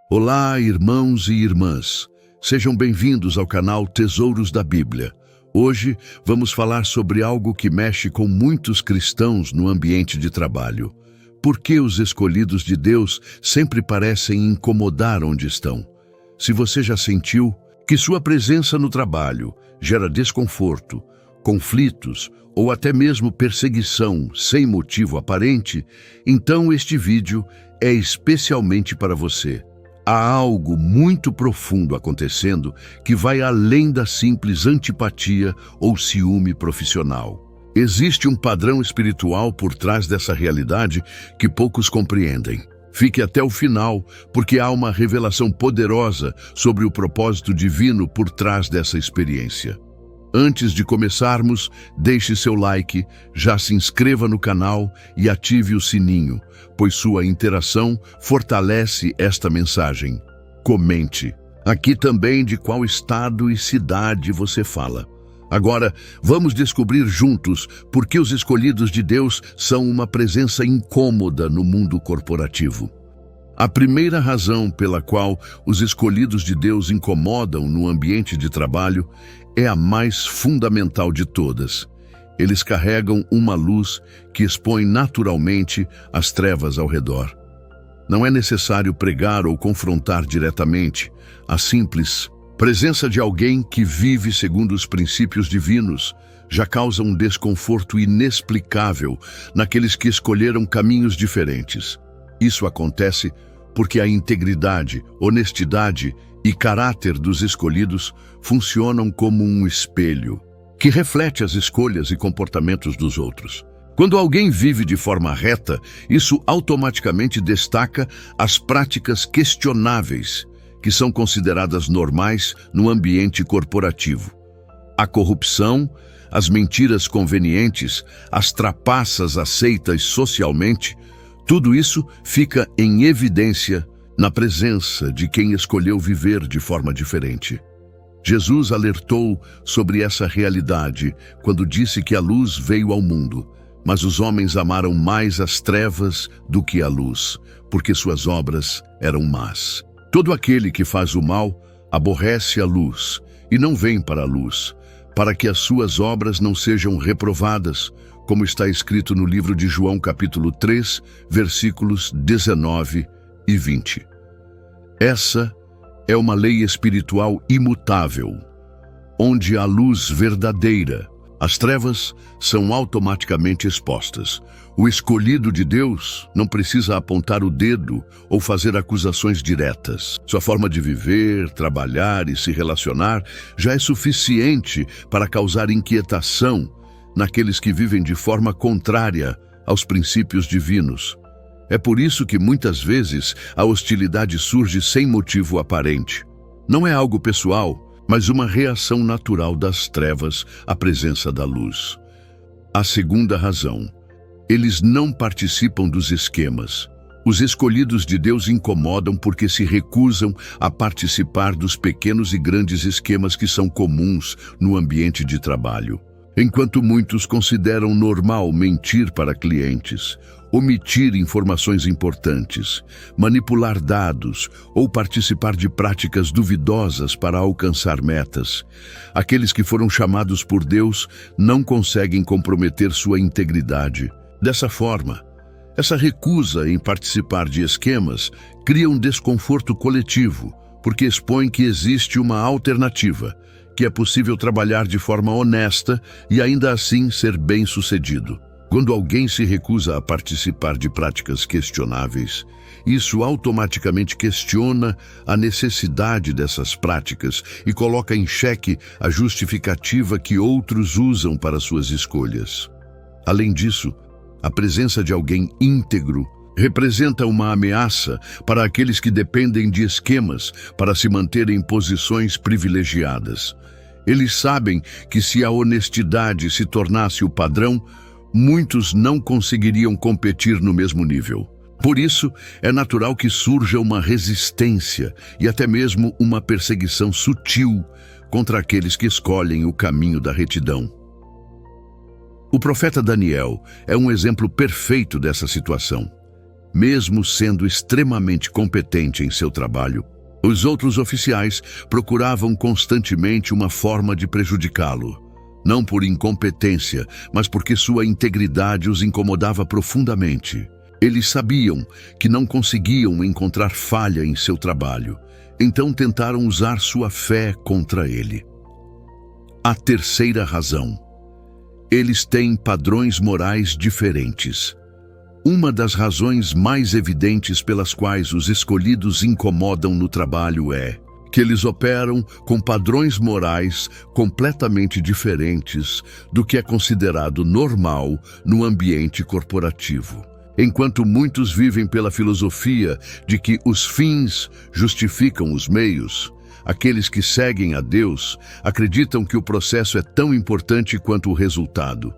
Olá, irmãos e irmãs. Sejam bem-vindos ao canal Tesouros da Bíblia. Hoje vamos falar sobre algo que mexe com muitos cristãos no ambiente de trabalho. Por que os escolhidos de Deus sempre parecem incomodar onde estão? Se você já sentiu que sua presença no trabalho gera desconforto, conflitos ou até mesmo perseguição sem motivo aparente, então este vídeo é especialmente para você. Há algo muito profundo acontecendo que vai além da simples antipatia ou ciúme profissional. Existe um padrão espiritual por trás dessa realidade que poucos compreendem. Fique até o final, porque há uma revelação poderosa sobre o propósito divino por trás dessa experiência. Antes de começarmos, deixe seu like, já se inscreva no canal e ative o sininho, pois sua interação fortalece esta mensagem. Comente. Aqui também de qual estado e cidade você fala. Agora, vamos descobrir juntos por que os escolhidos de Deus são uma presença incômoda no mundo corporativo. A primeira razão pela qual os escolhidos de Deus incomodam no ambiente de trabalho é a mais fundamental de todas. Eles carregam uma luz que expõe naturalmente as trevas ao redor. Não é necessário pregar ou confrontar diretamente. A simples presença de alguém que vive segundo os princípios divinos já causa um desconforto inexplicável naqueles que escolheram caminhos diferentes. Isso acontece porque a integridade, honestidade e caráter dos escolhidos funcionam como um espelho que reflete as escolhas e comportamentos dos outros. Quando alguém vive de forma reta, isso automaticamente destaca as práticas questionáveis que são consideradas normais no ambiente corporativo. A corrupção, as mentiras convenientes, as trapaças aceitas socialmente, tudo isso fica em evidência na presença de quem escolheu viver de forma diferente. Jesus alertou sobre essa realidade quando disse que a luz veio ao mundo, mas os homens amaram mais as trevas do que a luz, porque suas obras eram más. Todo aquele que faz o mal aborrece a luz e não vem para a luz, para que as suas obras não sejam reprovadas, como está escrito no livro de João capítulo 3, versículos 19 e 20. Essa é uma lei espiritual imutável, onde a luz verdadeira, as trevas são automaticamente expostas. O escolhido de Deus não precisa apontar o dedo ou fazer acusações diretas. Sua forma de viver, trabalhar e se relacionar já é suficiente para causar inquietação naqueles que vivem de forma contrária aos princípios divinos. É por isso que muitas vezes a hostilidade surge sem motivo aparente. Não é algo pessoal, mas uma reação natural das trevas à presença da luz. A segunda razão: eles não participam dos esquemas. Os escolhidos de Deus incomodam porque se recusam a participar dos pequenos e grandes esquemas que são comuns no ambiente de trabalho. Enquanto muitos consideram normal mentir para clientes, omitir informações importantes, manipular dados ou participar de práticas duvidosas para alcançar metas, aqueles que foram chamados por Deus não conseguem comprometer sua integridade. Dessa forma, essa recusa em participar de esquemas cria um desconforto coletivo, porque expõe que existe uma alternativa, que é possível trabalhar de forma honesta e ainda assim ser bem-sucedido. Quando alguém se recusa a participar de práticas questionáveis, isso automaticamente questiona a necessidade dessas práticas e coloca em xeque a justificativa que outros usam para suas escolhas. Além disso, a presença de alguém íntegro representa uma ameaça para aqueles que dependem de esquemas para se manterem em posições privilegiadas. Eles sabem que se a honestidade se tornasse o padrão, muitos não conseguiriam competir no mesmo nível. Por isso, é natural que surja uma resistência e até mesmo uma perseguição sutil contra aqueles que escolhem o caminho da retidão. O profeta Daniel é um exemplo perfeito dessa situação. mesmo sendo extremamente competente em seu trabalho. Os outros oficiais procuravam constantemente uma forma de prejudicá-lo, não por incompetência, mas porque sua integridade os incomodava profundamente. Eles sabiam que não conseguiam encontrar falha em seu trabalho, então tentaram usar sua fé contra ele. A terceira razão: eles têm padrões morais diferentes. Uma das razões mais evidentes pelas quais os escolhidos incomodam no trabalho é que eles operam com padrões morais completamente diferentes do que é considerado normal no ambiente corporativo. Enquanto muitos vivem pela filosofia de que os fins justificam os meios, aqueles que seguem a Deus acreditam que o processo é tão importante quanto o resultado.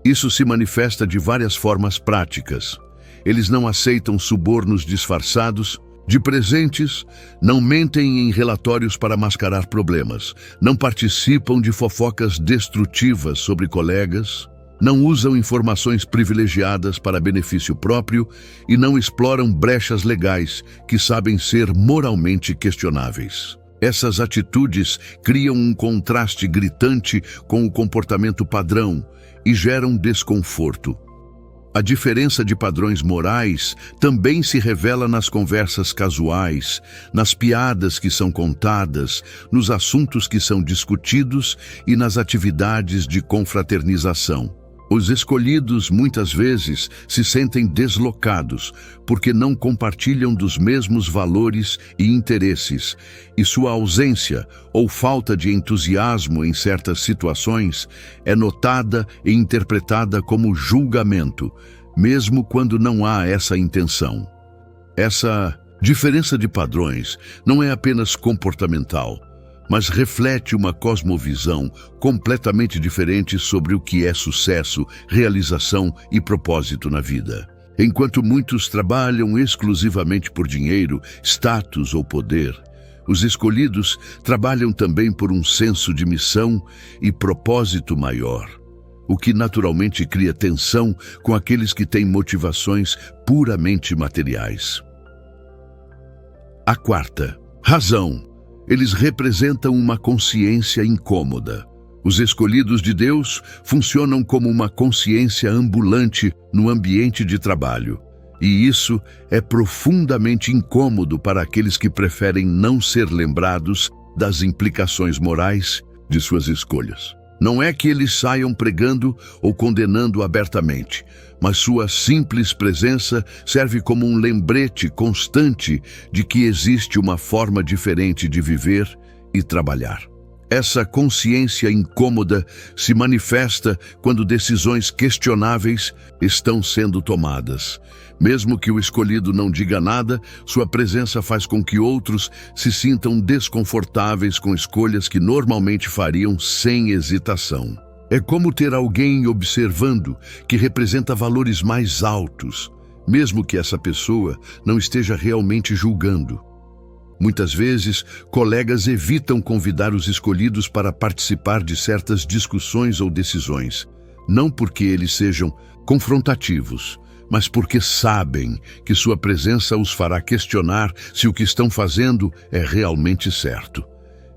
Isso se manifesta de várias formas práticas. Eles não aceitam subornos disfarçados de presentes, não mentem em relatórios para mascarar problemas, não participam de fofocas destrutivas sobre colegas, não usam informações privilegiadas para benefício próprio e não exploram brechas legais que sabem ser moralmente questionáveis. Essas atitudes criam um contraste gritante com o comportamento padrão e geram desconforto. A diferença de padrões morais também se revela nas conversas casuais, nas piadas que são contadas, nos assuntos que são discutidos e nas atividades de confraternização. Os escolhidos muitas vezes se sentem deslocados porque não compartilham dos mesmos valores e interesses, e sua ausência ou falta de entusiasmo em certas situações é notada e interpretada como julgamento, mesmo quando não há essa intenção. Essa diferença de padrões não é apenas comportamental, mas reflete uma cosmovisão completamente diferente sobre o que é sucesso, realização e propósito na vida. Enquanto muitos trabalham exclusivamente por dinheiro, status ou poder, os escolhidos trabalham também por um senso de missão e propósito maior, o que naturalmente cria tensão com aqueles que têm motivações puramente materiais. A quarta razão: eles representam uma consciência incômoda. Os escolhidos de Deus funcionam como uma consciência ambulante no ambiente de trabalho. E isso é profundamente incômodo para aqueles que preferem não ser lembrados das implicações morais de suas escolhas. Não é que eles saiam pregando ou condenando abertamente, mas sua simples presença serve como um lembrete constante de que existe uma forma diferente de viver e trabalhar. Essa consciência incômoda se manifesta quando decisões questionáveis estão sendo tomadas. Mesmo que o escolhido não diga nada, sua presença faz com que outros se sintam desconfortáveis com escolhas que normalmente fariam sem hesitação. É como ter alguém observando que representa valores mais altos, mesmo que essa pessoa não esteja realmente julgando. Muitas vezes, colegas evitam convidar os escolhidos para participar de certas discussões ou decisões, não porque eles sejam confrontativos, mas porque sabem que sua presença os fará questionar se o que estão fazendo é realmente certo.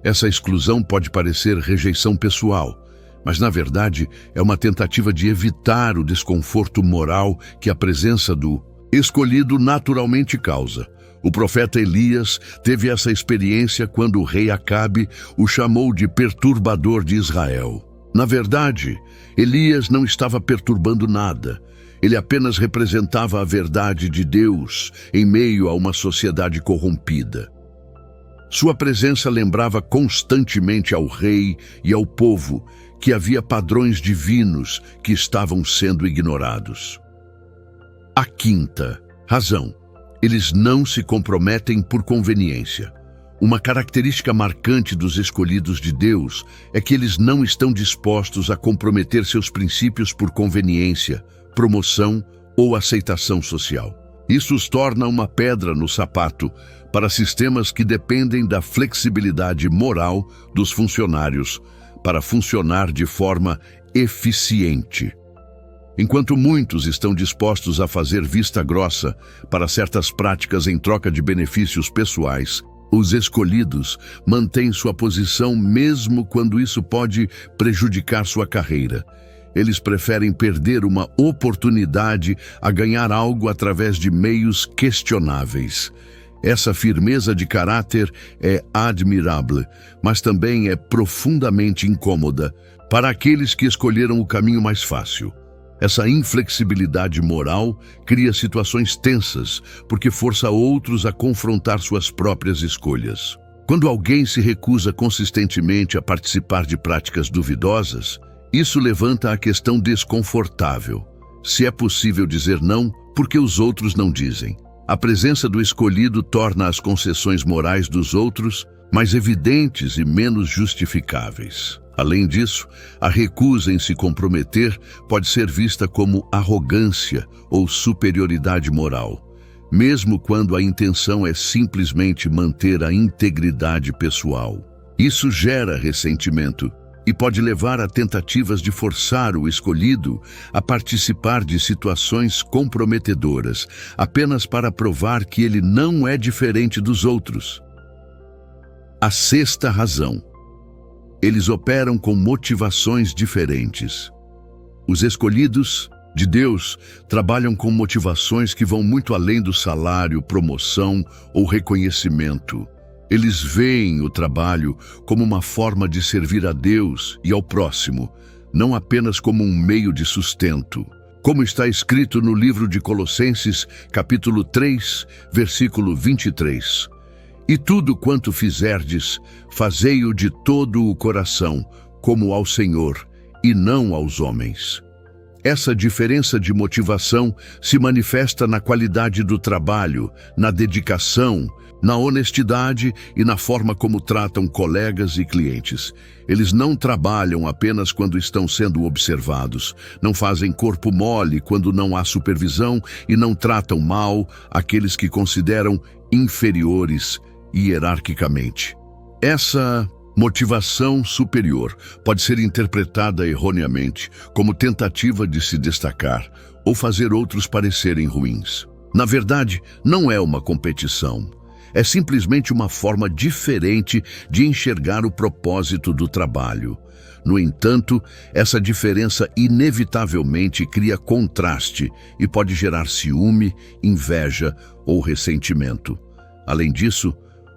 Essa exclusão pode parecer rejeição pessoal, mas na verdade é uma tentativa de evitar o desconforto moral que a presença do escolhido naturalmente causa. O profeta Elias teve essa experiência quando o rei Acabe o chamou de perturbador de Israel. Na verdade, Elias não estava perturbando nada. Ele apenas representava a verdade de Deus em meio a uma sociedade corrompida. Sua presença lembrava constantemente ao rei e ao povo que havia padrões divinos que estavam sendo ignorados. A quinta razão: eles não se comprometem por conveniência. Uma característica marcante dos escolhidos de Deus é que eles não estão dispostos a comprometer seus princípios por conveniência, promoção ou aceitação social. Isso os torna uma pedra no sapato para sistemas que dependem da flexibilidade moral dos funcionários para funcionar de forma eficiente. Enquanto muitos estão dispostos a fazer vista grossa para certas práticas em troca de benefícios pessoais, os escolhidos mantêm sua posição mesmo quando isso pode prejudicar sua carreira. Eles preferem perder uma oportunidade a ganhar algo através de meios questionáveis. Essa firmeza de caráter é admirável, mas também é profundamente incômoda para aqueles que escolheram o caminho mais fácil. Essa inflexibilidade moral cria situações tensas, porque força outros a confrontar suas próprias escolhas. Quando alguém se recusa consistentemente a participar de práticas duvidosas, isso levanta a questão desconfortável. Se é possível dizer não, por que os outros não dizem? A presença do escolhido torna as concessões morais dos outros mais evidentes e menos justificáveis. Além disso, a recusa em se comprometer pode ser vista como arrogância ou superioridade moral, mesmo quando a intenção é simplesmente manter a integridade pessoal. Isso gera ressentimento e pode levar a tentativas de forçar o escolhido a participar de situações comprometedoras, apenas para provar que ele não é diferente dos outros. A sexta razão. Eles operam com motivações diferentes. Os escolhidos de Deus trabalham com motivações que vão muito além do salário, promoção ou reconhecimento. Eles veem o trabalho como uma forma de servir a Deus e ao próximo, não apenas como um meio de sustento. Como está escrito no livro de Colossenses, capítulo 3, versículo 23. E tudo quanto fizerdes, fazei-o de todo o coração, como ao Senhor, e não aos homens. Essa diferença de motivação se manifesta na qualidade do trabalho, na dedicação, na honestidade e na forma como tratam colegas e clientes. Eles não trabalham apenas quando estão sendo observados, não fazem corpo mole quando não há supervisão e não tratam mal aqueles que consideram inferiores hierarquicamente. Essa motivação superior pode ser interpretada erroneamente como tentativa de se destacar ou fazer outros parecerem ruins. Na verdade, não é uma competição. É simplesmente uma forma diferente de enxergar o propósito do trabalho. No entanto, essa diferença inevitavelmente cria contraste e pode gerar ciúme, inveja ou ressentimento. Além disso,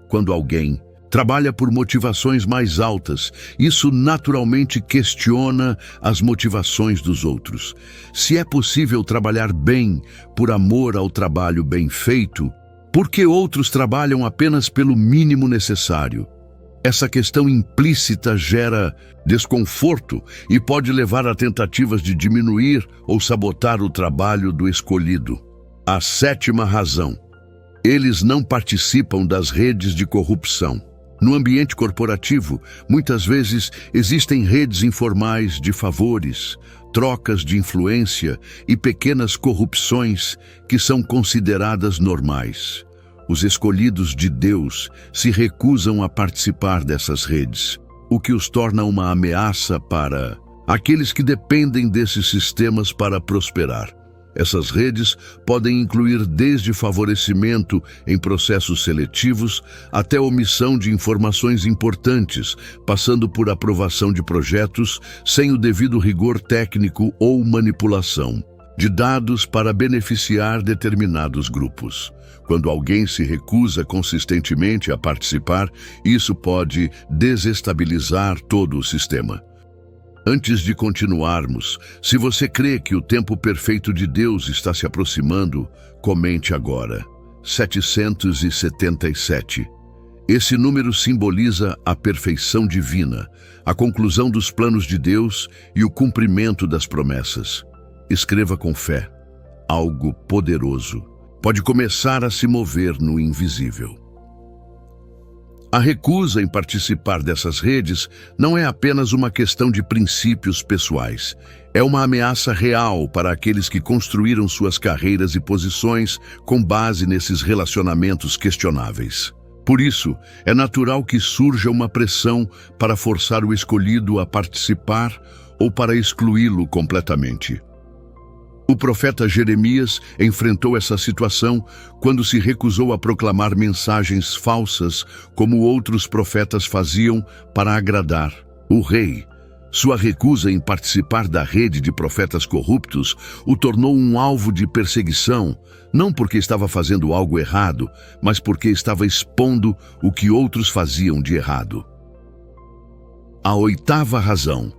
quando alguém trabalha por motivações mais altas, isso naturalmente questiona as motivações dos outros. Se é possível trabalhar bem por amor ao trabalho bem feito, por que outros trabalham apenas pelo mínimo necessário? Essa questão implícita gera desconforto e pode levar a tentativas de diminuir ou sabotar o trabalho do escolhido. A sétima razão. Eles não participam das redes de corrupção. No ambiente corporativo, muitas vezes existem redes informais de favores, trocas de influência e pequenas corrupções que são consideradas normais. Os escolhidos de Deus se recusam a participar dessas redes, o que os torna uma ameaça para aqueles que dependem desses sistemas para prosperar. Essas redes podem incluir desde favorecimento em processos seletivos até omissão de informações importantes, passando por aprovação de projetos sem o devido rigor técnico ou manipulação de dados para beneficiar determinados grupos. Quando alguém se recusa consistentemente a participar, isso pode desestabilizar todo o sistema. Antes de continuarmos, se você crê que o tempo perfeito de Deus está se aproximando, comente agora. 777. Esse número simboliza a perfeição divina, a conclusão dos planos de Deus e o cumprimento das promessas. Escreva com fé. Algo poderoso pode começar a se mover no invisível. A recusa em participar dessas redes não é apenas uma questão de princípios pessoais. É uma ameaça real para aqueles que construíram suas carreiras e posições com base nesses relacionamentos questionáveis. Por isso, é natural que surja uma pressão para forçar o escolhido a participar ou para excluí-lo completamente. O profeta Jeremias enfrentou essa situação quando se recusou a proclamar mensagens falsas como outros profetas faziam para agradar o rei. Sua recusa em participar da rede de profetas corruptos o tornou um alvo de perseguição, não porque estava fazendo algo errado, mas porque estava expondo o que outros faziam de errado. A oitava razão.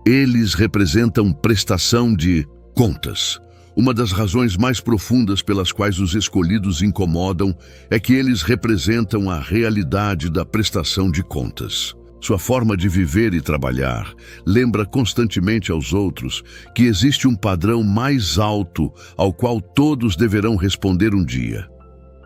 Eles representam prestação de contas. Uma das razões mais profundas pelas quais os escolhidos incomodam é que eles representam a realidade da prestação de contas. Sua forma de viver e trabalhar lembra constantemente aos outros que existe um padrão mais alto ao qual todos deverão responder um dia.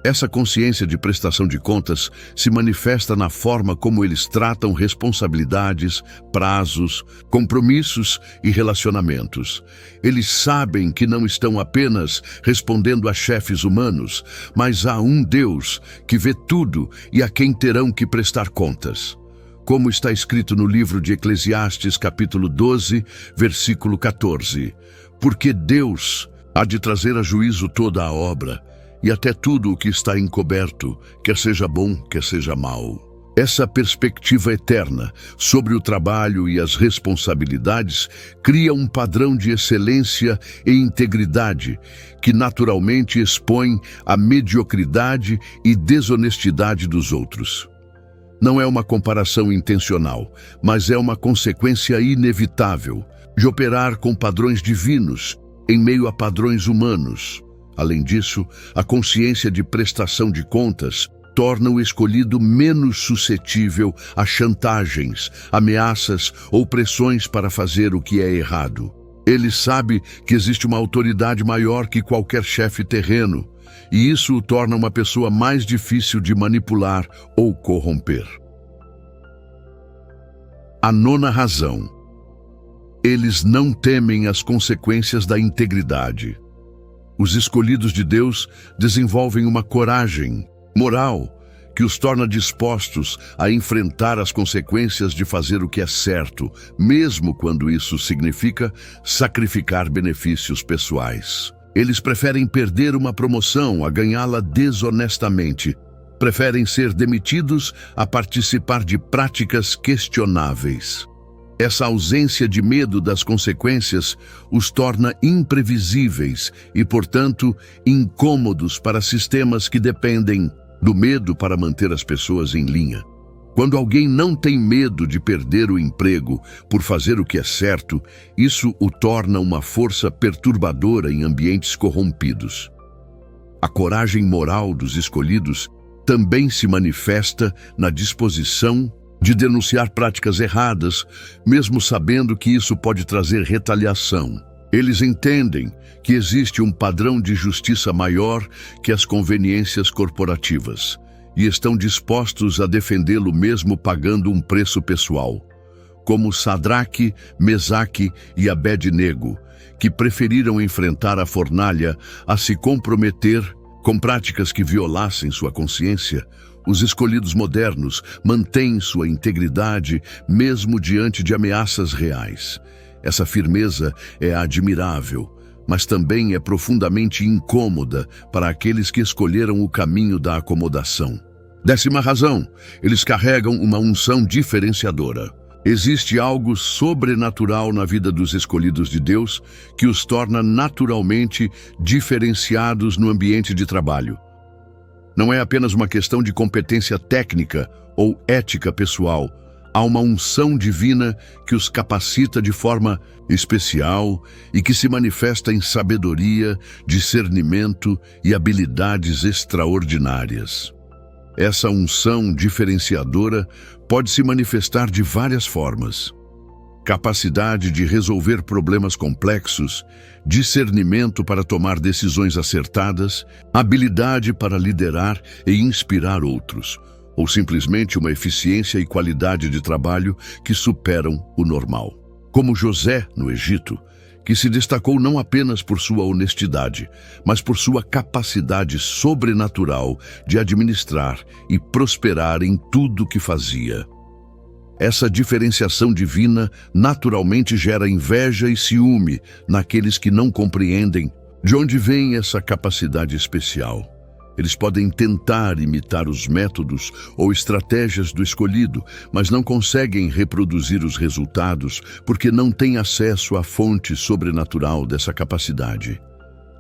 Essa consciência de prestação de contas se manifesta na forma como eles tratam responsabilidades, prazos, compromissos e relacionamentos. Eles sabem que não estão apenas respondendo a chefes humanos, mas a um Deus que vê tudo e a quem terão que prestar contas. Como está escrito no livro de Eclesiastes, capítulo 12, versículo 14. Porque Deus há de trazer a juízo toda a obra, e até tudo o que está encoberto, quer seja bom, quer seja mau. Essa perspectiva eterna sobre o trabalho e as responsabilidades cria um padrão de excelência e integridade que naturalmente expõe a mediocridade e desonestidade dos outros. Não é uma comparação intencional, mas é uma consequência inevitável de operar com padrões divinos em meio a padrões humanos. Além disso, a consciência de prestação de contas torna o escolhido menos suscetível a chantagens, ameaças ou pressões para fazer o que é errado. Ele sabe que existe uma autoridade maior que qualquer chefe terreno, e isso o torna uma pessoa mais difícil de manipular ou corromper. A nona razão. Eles não temem as consequências da integridade. Os escolhidos de Deus desenvolvem uma coragem moral que os torna dispostos a enfrentar as consequências de fazer o que é certo, mesmo quando isso significa sacrificar benefícios pessoais. Eles preferem perder uma promoção a ganhá-la desonestamente. Preferem ser demitidos a participar de práticas questionáveis. Essa ausência de medo das consequências os torna imprevisíveis e, portanto, incômodos para sistemas que dependem do medo para manter as pessoas em linha. Quando alguém não tem medo de perder o emprego por fazer o que é certo, isso o torna uma força perturbadora em ambientes corrompidos. A coragem moral dos escolhidos também se manifesta na disposição de denunciar práticas erradas, mesmo sabendo que isso pode trazer retaliação. Eles entendem que existe um padrão de justiça maior que as conveniências corporativas e estão dispostos a defendê-lo mesmo pagando um preço pessoal, como Sadraque, Mesaque e Abed-nego, que preferiram enfrentar a fornalha a se comprometer com práticas que violassem sua consciência. Os escolhidos modernos mantêm sua integridade mesmo diante de ameaças reais. Essa firmeza é admirável, mas também é profundamente incômoda para aqueles que escolheram o caminho da acomodação. 10ª razão, eles carregam uma unção diferenciadora. Existe algo sobrenatural na vida dos escolhidos de Deus que os torna naturalmente diferenciados no ambiente de trabalho. Não é apenas uma questão de competência técnica ou ética pessoal. Há uma unção divina que os capacita de forma especial e que se manifesta em sabedoria, discernimento e habilidades extraordinárias. Essa unção diferenciadora pode se manifestar de várias formas. Capacidade de resolver problemas complexos, discernimento para tomar decisões acertadas, habilidade para liderar e inspirar outros, ou simplesmente uma eficiência e qualidade de trabalho que superam o normal. Como José, no Egito, que se destacou não apenas por sua honestidade, mas por sua capacidade sobrenatural de administrar e prosperar em tudo o que fazia. Essa diferenciação divina naturalmente gera inveja e ciúme naqueles que não compreendem de onde vem essa capacidade especial. Eles podem tentar imitar os métodos ou estratégias do escolhido, mas não conseguem reproduzir os resultados porque não têm acesso à fonte sobrenatural dessa capacidade.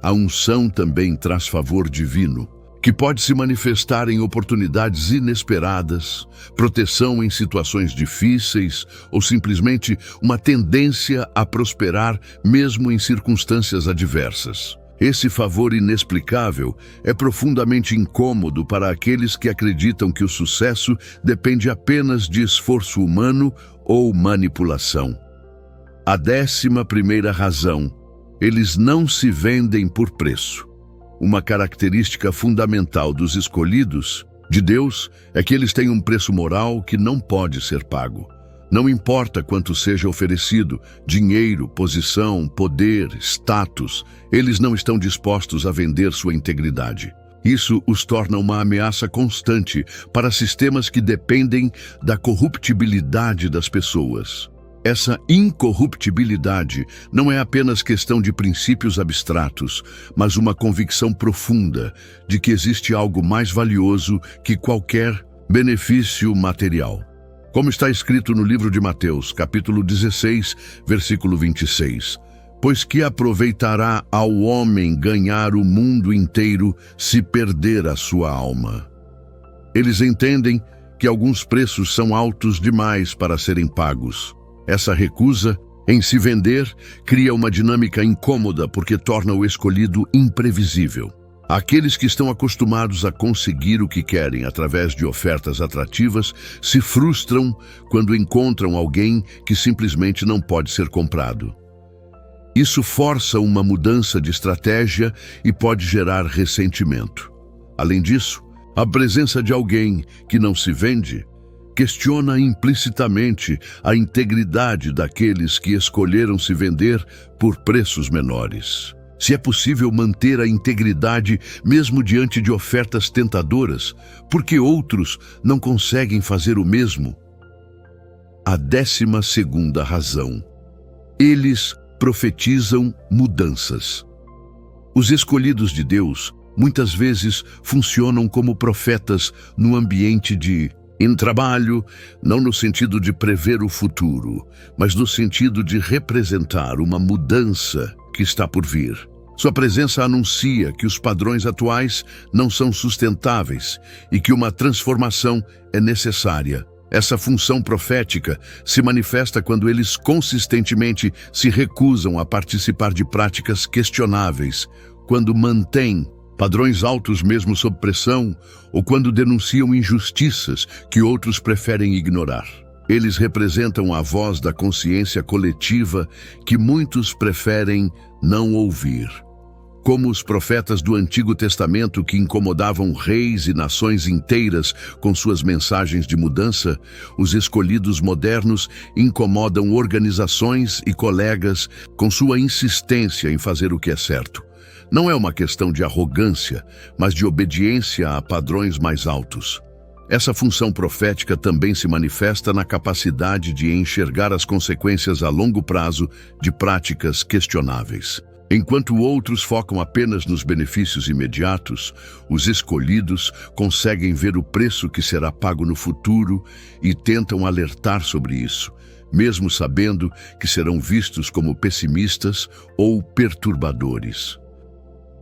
A unção também traz favor divino, que pode se manifestar em oportunidades inesperadas, proteção em situações difíceis ou simplesmente uma tendência a prosperar mesmo em circunstâncias adversas. Esse favor inexplicável é profundamente incômodo para aqueles que acreditam que o sucesso depende apenas de esforço humano ou manipulação. A 11ª razão: eles não se vendem por preço. Uma característica fundamental dos escolhidos de Deus é que eles têm um preço moral que não pode ser pago. Não importa quanto seja oferecido, dinheiro, posição, poder, status, eles não estão dispostos a vender sua integridade. Isso os torna uma ameaça constante para sistemas que dependem da corruptibilidade das pessoas. Essa incorruptibilidade não é apenas questão de princípios abstratos, mas uma convicção profunda de que existe algo mais valioso que qualquer benefício material. Como está escrito no livro de Mateus, capítulo 16, versículo 26. Pois que aproveitará ao homem ganhar o mundo inteiro se perder a sua alma? Eles entendem que alguns preços são altos demais para serem pagos. Essa recusa em se vender cria uma dinâmica incômoda porque torna o escolhido imprevisível. Aqueles que estão acostumados a conseguir o que querem através de ofertas atrativas se frustram quando encontram alguém que simplesmente não pode ser comprado. Isso força uma mudança de estratégia e pode gerar ressentimento. Além disso, a presença de alguém que não se vende questiona implicitamente a integridade daqueles que escolheram se vender por preços menores. Se é possível manter a integridade mesmo diante de ofertas tentadoras, por que outros não conseguem fazer o mesmo? A 12ª razão: eles profetizam mudanças. Os escolhidos de Deus muitas vezes funcionam como profetas no ambiente em trabalho, não no sentido de prever o futuro, mas no sentido de representar uma mudança que está por vir. Sua presença anuncia que os padrões atuais não são sustentáveis e que uma transformação é necessária. Essa função profética se manifesta quando eles consistentemente se recusam a participar de práticas questionáveis, quando mantêm padrões altos mesmo sob pressão, ou quando denunciam injustiças que outros preferem ignorar. Eles representam a voz da consciência coletiva que muitos preferem não ouvir. Como os profetas do Antigo Testamento que incomodavam reis e nações inteiras com suas mensagens de mudança, os escolhidos modernos incomodam organizações e colegas com sua insistência em fazer o que é certo. Não é uma questão de arrogância, mas de obediência a padrões mais altos. Essa função profética também se manifesta na capacidade de enxergar as consequências a longo prazo de práticas questionáveis. Enquanto outros focam apenas nos benefícios imediatos, os escolhidos conseguem ver o preço que será pago no futuro e tentam alertar sobre isso, mesmo sabendo que serão vistos como pessimistas ou perturbadores.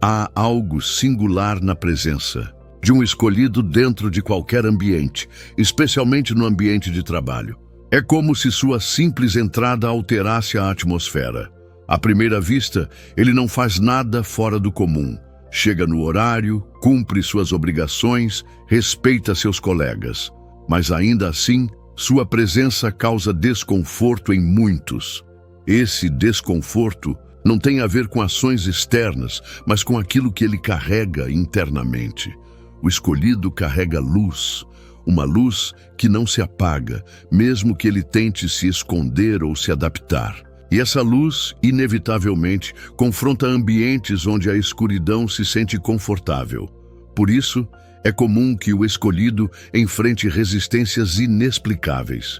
Há algo singular na presença de um escolhido dentro de qualquer ambiente, especialmente no ambiente de trabalho. É como se sua simples entrada alterasse a atmosfera. À primeira vista, ele não faz nada fora do comum. Chega no horário, cumpre suas obrigações, respeita seus colegas. Mas ainda assim, sua presença causa desconforto em muitos. Esse desconforto não tem a ver com ações externas, mas com aquilo que ele carrega internamente. O escolhido carrega luz, uma luz que não se apaga, mesmo que ele tente se esconder ou se adaptar. E essa luz, inevitavelmente, confronta ambientes onde a escuridão se sente confortável. Por isso, é comum que o escolhido enfrente resistências inexplicáveis.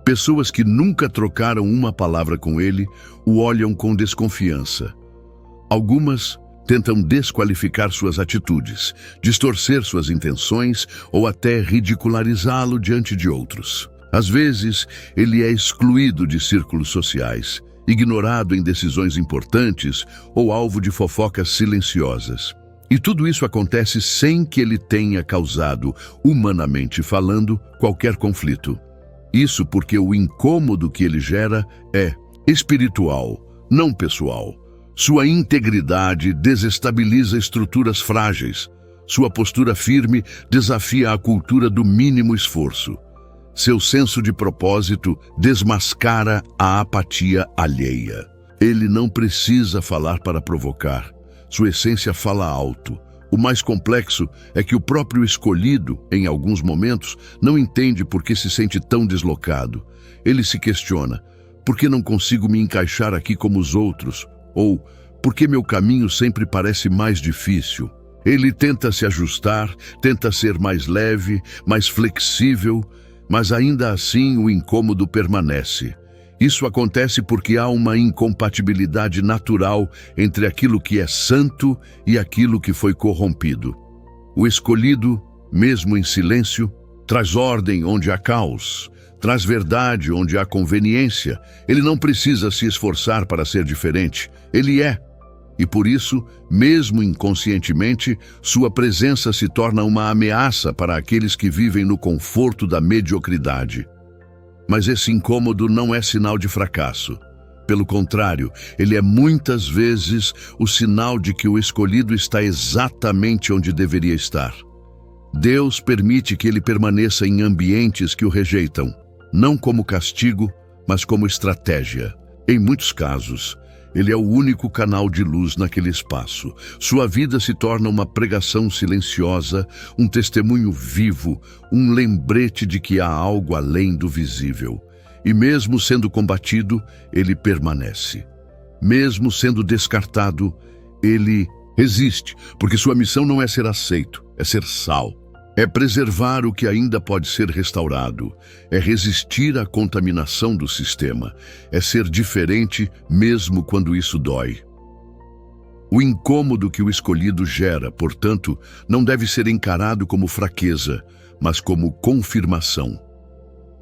Pessoas que nunca trocaram uma palavra com ele o olham com desconfiança. Algumas tentam desqualificar suas atitudes, distorcer suas intenções ou até ridicularizá-lo diante de outros. Às vezes, ele é excluído de círculos sociais, ignorado em decisões importantes ou alvo de fofocas silenciosas. E tudo isso acontece sem que ele tenha causado, humanamente falando, qualquer conflito. Isso porque o incômodo que ele gera é espiritual, não pessoal. Sua integridade desestabiliza estruturas frágeis. Sua postura firme desafia a cultura do mínimo esforço. Seu senso de propósito desmascara a apatia alheia. Ele não precisa falar para provocar. Sua essência fala alto. O mais complexo é que o próprio escolhido, em alguns momentos, não entende por que se sente tão deslocado. Ele se questiona: por que não consigo me encaixar aqui como os outros? Ou, por que meu caminho sempre parece mais difícil? Ele tenta se ajustar, tenta ser mais leve, mais flexível, mas ainda assim o incômodo permanece. Isso acontece porque há uma incompatibilidade natural entre aquilo que é santo e aquilo que foi corrompido. O escolhido, mesmo em silêncio, traz ordem onde há caos, traz verdade onde há conveniência. Ele não precisa se esforçar para ser diferente, ele é. E por isso, mesmo inconscientemente, sua presença se torna uma ameaça para aqueles que vivem no conforto da mediocridade. Mas esse incômodo não é sinal de fracasso. Pelo contrário, ele é muitas vezes o sinal de que o escolhido está exatamente onde deveria estar. Deus permite que ele permaneça em ambientes que o rejeitam, não como castigo, mas como estratégia. Em muitos casos, ele é o único canal de luz naquele espaço. Sua vida se torna uma pregação silenciosa, um testemunho vivo, um lembrete de que há algo além do visível. E mesmo sendo combatido, ele permanece. Mesmo sendo descartado, ele resiste, porque sua missão não é ser aceito, é ser sal. É preservar o que ainda pode ser restaurado, é resistir à contaminação do sistema, é ser diferente mesmo quando isso dói. O incômodo que o escolhido gera, portanto, não deve ser encarado como fraqueza, mas como confirmação.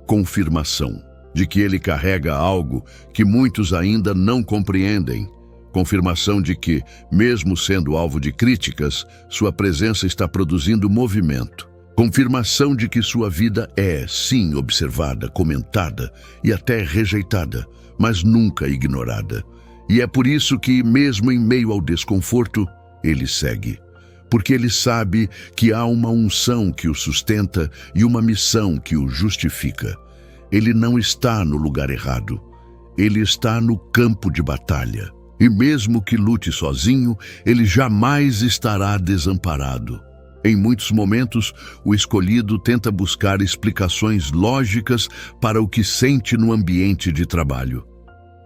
Confirmação de que ele carrega algo que muitos ainda não compreendem. Confirmação de que, mesmo sendo alvo de críticas, sua presença está produzindo movimento. Confirmação de que sua vida é, sim, observada, comentada e até rejeitada, mas nunca ignorada. E é por isso que, mesmo em meio ao desconforto, ele segue. Porque ele sabe que há uma unção que o sustenta e uma missão que o justifica. Ele não está no lugar errado. Ele está no campo de batalha. E mesmo que lute sozinho, ele jamais estará desamparado. Em muitos momentos, o escolhido tenta buscar explicações lógicas para o que sente no ambiente de trabalho.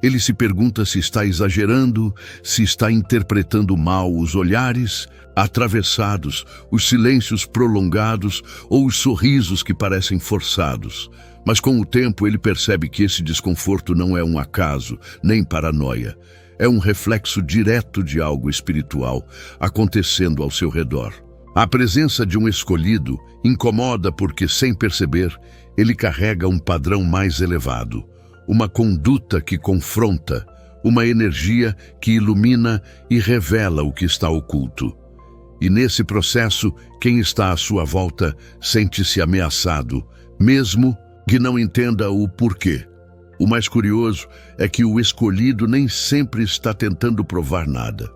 Ele se pergunta se está exagerando, se está interpretando mal os olhares atravessados, os silêncios prolongados ou os sorrisos que parecem forçados. Mas com o tempo ele percebe que esse desconforto não é um acaso, nem paranoia. É um reflexo direto de algo espiritual acontecendo ao seu redor. A presença de um escolhido incomoda porque, sem perceber, ele carrega um padrão mais elevado, uma conduta que confronta, uma energia que ilumina e revela o que está oculto. E nesse processo, quem está à sua volta sente-se ameaçado, mesmo que não entenda o porquê. O mais curioso é que o escolhido nem sempre está tentando provar nada.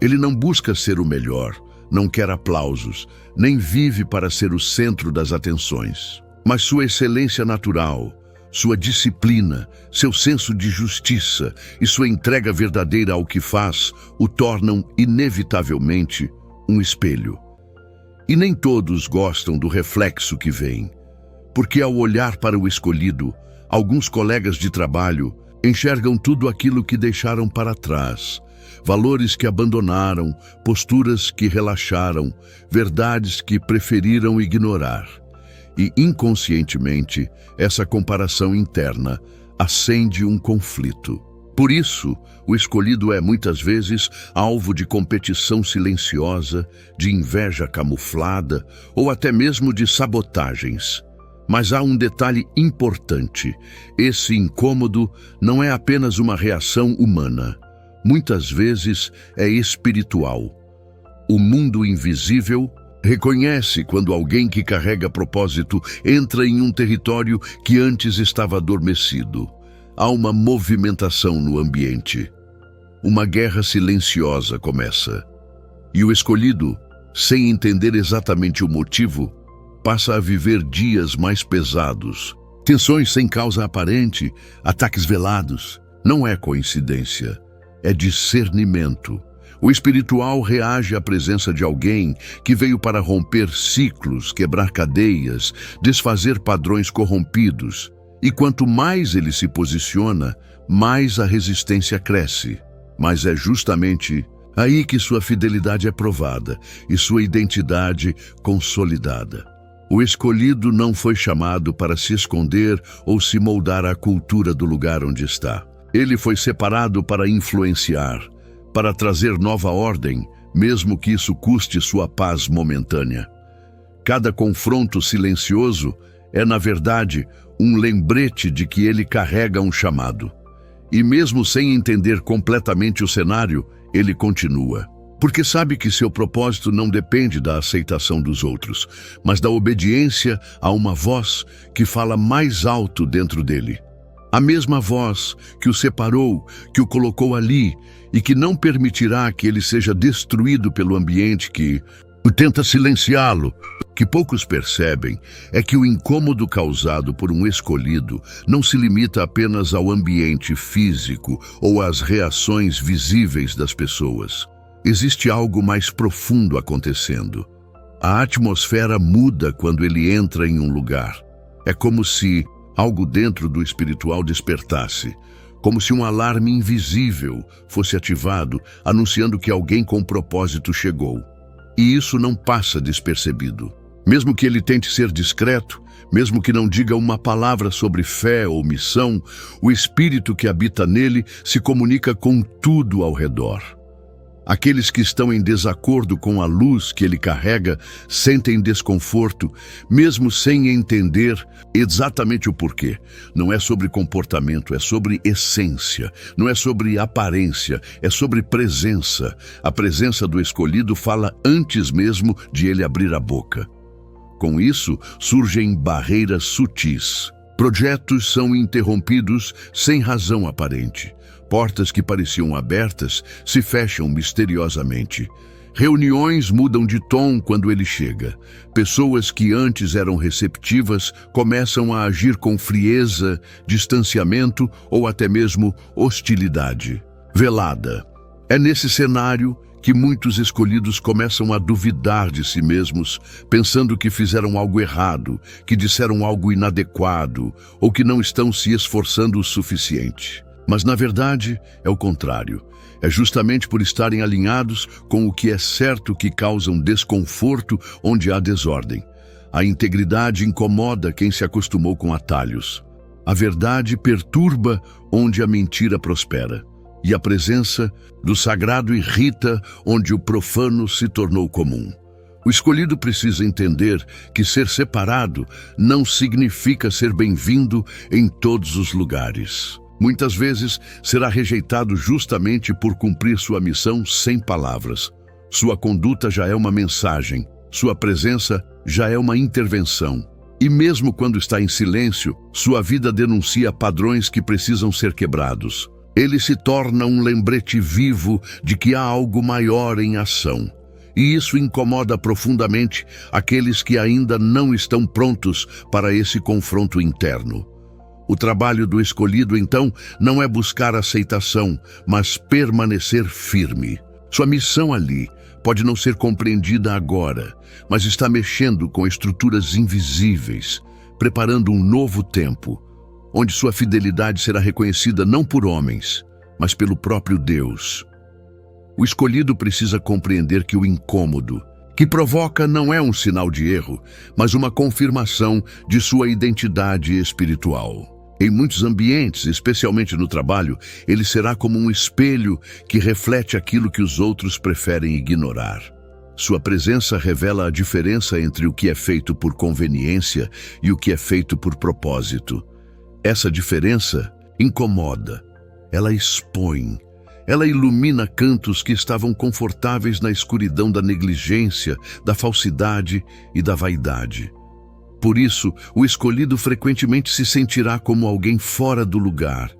Ele não busca ser o melhor, não quer aplausos, nem vive para ser o centro das atenções. Mas sua excelência natural, sua disciplina, seu senso de justiça e sua entrega verdadeira ao que faz o tornam, inevitavelmente, um espelho. E nem todos gostam do reflexo que vem, porque ao olhar para o escolhido, alguns colegas de trabalho enxergam tudo aquilo que deixaram para trás, valores que abandonaram, posturas que relaxaram, verdades que preferiram ignorar. e, inconscientemente, essa comparação interna acende um conflito. Por isso, o escolhido é, muitas vezes, alvo de competição silenciosa, de inveja camuflada ou até mesmo de sabotagens. Mas há um detalhe importante: esse incômodo não é apenas uma reação humana. Muitas vezes é espiritual. O mundo invisível reconhece quando alguém que carrega propósito entra em um território que antes estava adormecido. Há uma movimentação no ambiente. Uma guerra silenciosa começa. E o escolhido, sem entender exatamente o motivo, passa a viver dias mais pesados. Tensões sem causa aparente, ataques velados. Não é coincidência, é discernimento. O espiritual reage à presença de alguém que veio para romper ciclos, quebrar cadeias, desfazer padrões corrompidos. E quanto mais ele se posiciona, mais a resistência cresce. Mas é justamente aí que sua fidelidade é provada e sua identidade consolidada. O escolhido não foi chamado para se esconder ou se moldar à cultura do lugar onde está. Ele foi separado para influenciar, para trazer nova ordem, mesmo que isso custe sua paz momentânea. Cada confronto silencioso é, na verdade, um lembrete de que ele carrega um chamado. E mesmo sem entender completamente o cenário, ele continua. Porque sabe que seu propósito não depende da aceitação dos outros, mas da obediência a uma voz que fala mais alto dentro dele. A mesma voz que o separou, que o colocou ali e que não permitirá que ele seja destruído pelo ambiente que tenta silenciá-lo. O que poucos percebem é que o incômodo causado por um escolhido não se limita apenas ao ambiente físico ou às reações visíveis das pessoas. Existe algo mais profundo acontecendo. A atmosfera muda quando ele entra em um lugar. É como se algo dentro do espiritual despertasse, como se um alarme invisível fosse ativado, anunciando que alguém com propósito chegou. E isso não passa despercebido. Mesmo que ele tente ser discreto, mesmo que não diga uma palavra sobre fé ou missão, o espírito que habita nele se comunica com tudo ao redor. Aqueles que estão em desacordo com a luz que ele carrega sentem desconforto, mesmo sem entender exatamente o porquê. Não é sobre comportamento, é sobre essência. Não é sobre aparência, é sobre presença. A presença do escolhido fala antes mesmo de ele abrir a boca. Com isso, surgem barreiras sutis. Projetos são interrompidos sem razão aparente. Portas que pareciam abertas se fecham misteriosamente. Reuniões mudam de tom quando ele chega. Pessoas que antes eram receptivas começam a agir com frieza, distanciamento ou até mesmo hostilidade velada. É nesse cenário que muitos escolhidos começam a duvidar de si mesmos, pensando que fizeram algo errado, que disseram algo inadequado ou que não estão se esforçando o suficiente. Mas, na verdade, é o contrário. É justamente por estarem alinhados com o que é certo que causam desconforto onde há desordem. A integridade incomoda quem se acostumou com atalhos. A verdade perturba onde a mentira prospera. E a presença do sagrado irrita onde o profano se tornou comum. O escolhido precisa entender que ser separado não significa ser bem-vindo em todos os lugares. Muitas vezes será rejeitado justamente por cumprir sua missão sem palavras. Sua conduta já é uma mensagem, sua presença já é uma intervenção. E mesmo quando está em silêncio, sua vida denuncia padrões que precisam ser quebrados. Ele se torna um lembrete vivo de que há algo maior em ação. E isso incomoda profundamente aqueles que ainda não estão prontos para esse confronto interno. O trabalho do escolhido, então, não é buscar aceitação, mas permanecer firme. Sua missão ali pode não ser compreendida agora, mas está mexendo com estruturas invisíveis, preparando um novo tempo, onde sua fidelidade será reconhecida não por homens, mas pelo próprio Deus. O escolhido precisa compreender que o incômodo, que provoca não é um sinal de erro, mas uma confirmação de sua identidade espiritual. Em muitos ambientes, especialmente no trabalho, ele será como um espelho que reflete aquilo que os outros preferem ignorar. Sua presença revela a diferença entre o que é feito por conveniência e o que é feito por propósito. Essa diferença incomoda, ela expõe, ela ilumina cantos que estavam confortáveis na escuridão da negligência, da falsidade e da vaidade. Por isso, o escolhido frequentemente se sentirá como alguém fora do lugar,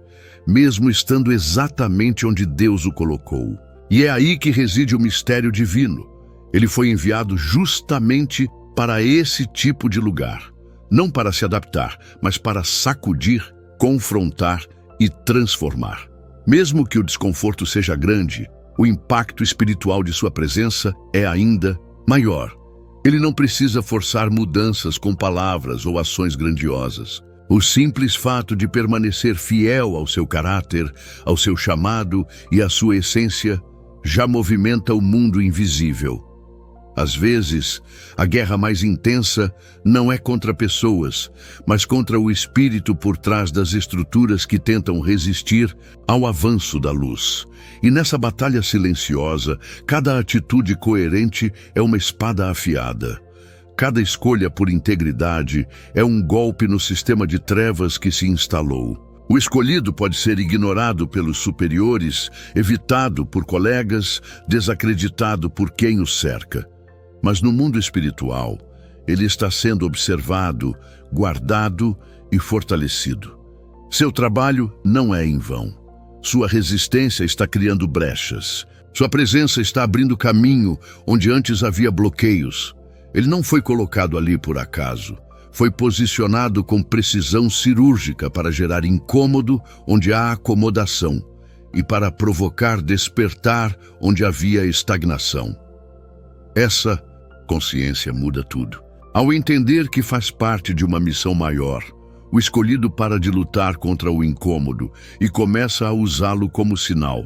mesmo estando exatamente onde Deus o colocou. E é aí que reside o mistério divino. Ele foi enviado justamente para esse tipo de lugar. Não para se adaptar, mas para sacudir, confrontar e transformar. Mesmo que o desconforto seja grande, o impacto espiritual de sua presença é ainda maior. Ele não precisa forçar mudanças com palavras ou ações grandiosas. O simples fato de permanecer fiel ao seu caráter, ao seu chamado e à sua essência já movimenta o mundo invisível. Às vezes, a guerra mais intensa não é contra pessoas, mas contra o espírito por trás das estruturas que tentam resistir ao avanço da luz. E nessa batalha silenciosa, cada atitude coerente é uma espada afiada. Cada escolha por integridade é um golpe no sistema de trevas que se instalou. O escolhido pode ser ignorado pelos superiores, evitado por colegas, desacreditado por quem o cerca. Mas no mundo espiritual, ele está sendo observado, guardado e fortalecido. Seu trabalho não é em vão. Sua resistência está criando brechas. Sua presença está abrindo caminho onde antes havia bloqueios. Ele não foi colocado ali por acaso. Foi posicionado com precisão cirúrgica para gerar incômodo onde há acomodação e para provocar despertar onde havia estagnação. Essa consciência muda tudo. Ao entender que faz parte de uma missão maior, o escolhido para de lutar contra o incômodo e começa a usá-lo como sinal.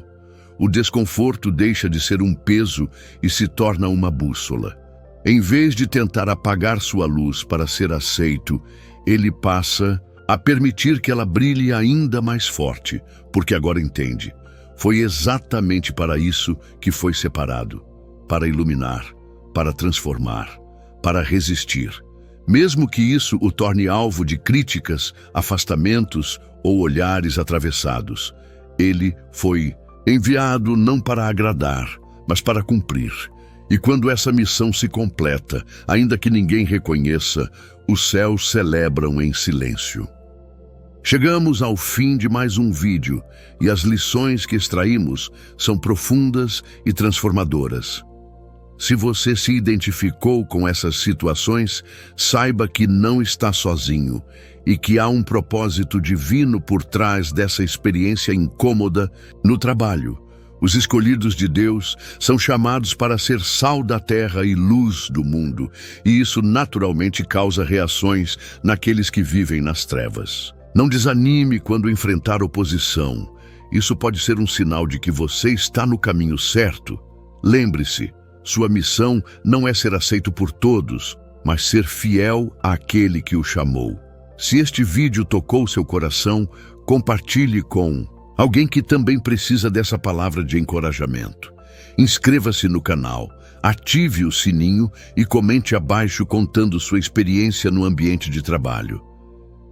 O desconforto deixa de ser um peso e se torna uma bússola. Em vez de tentar apagar sua luz para ser aceito, ele passa a permitir que ela brilhe ainda mais forte, porque agora entende. Foi exatamente para isso que foi separado, para iluminar, para transformar, para resistir. Mesmo que isso o torne alvo de críticas, afastamentos ou olhares atravessados, ele foi enviado não para agradar, mas para cumprir. E quando essa missão se completa, ainda que ninguém reconheça, os céus celebram em silêncio. Chegamos ao fim de mais um vídeo e as lições que extraímos são profundas e transformadoras. Se você se identificou com essas situações, saiba que não está sozinho e que há um propósito divino por trás dessa experiência incômoda no trabalho. Os escolhidos de Deus são chamados para ser sal da terra e luz do mundo, e isso naturalmente causa reações naqueles que vivem nas trevas. Não desanime quando enfrentar oposição. Isso pode ser um sinal de que você está no caminho certo. Lembre-se, sua missão não é ser aceito por todos, mas ser fiel àquele que o chamou. Se este vídeo tocou seu coração, compartilhe com alguém que também precisa dessa palavra de encorajamento. Inscreva-se no canal, ative o sininho e comente abaixo contando sua experiência no ambiente de trabalho.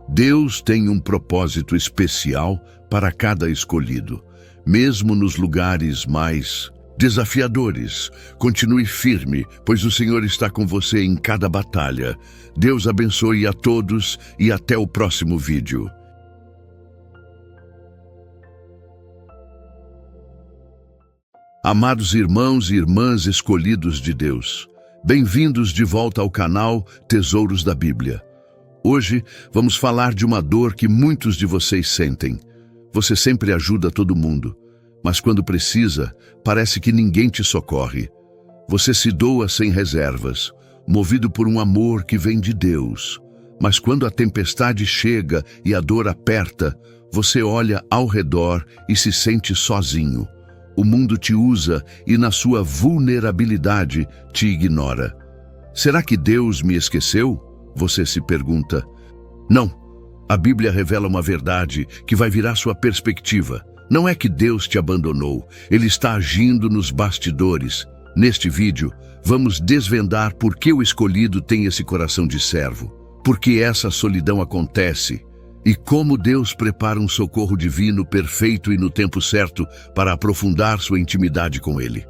Deus tem um propósito especial para cada escolhido, mesmo nos lugares mais desafiadores. Continue firme, pois o Senhor está com você em cada batalha. Deus abençoe a todos e até o próximo vídeo. Amados irmãos e irmãs escolhidos de Deus, bem-vindos de volta ao canal Tesouros da Bíblia. Hoje vamos falar de uma dor que muitos de vocês sentem. Você sempre ajuda todo mundo, mas quando precisa, parece que ninguém te socorre. Você se doa sem reservas, movido por um amor que vem de Deus. Mas quando a tempestade chega e a dor aperta, você olha ao redor e se sente sozinho. O mundo te usa e, na sua vulnerabilidade, te ignora. Será que Deus me esqueceu? Você se pergunta. Não. A Bíblia revela uma verdade que vai virar sua perspectiva. Não é que Deus te abandonou, Ele está agindo nos bastidores. Neste vídeo, vamos desvendar por que o escolhido tem esse coração de servo, por que essa solidão acontece e como Deus prepara um socorro divino perfeito e no tempo certo para aprofundar sua intimidade com Ele.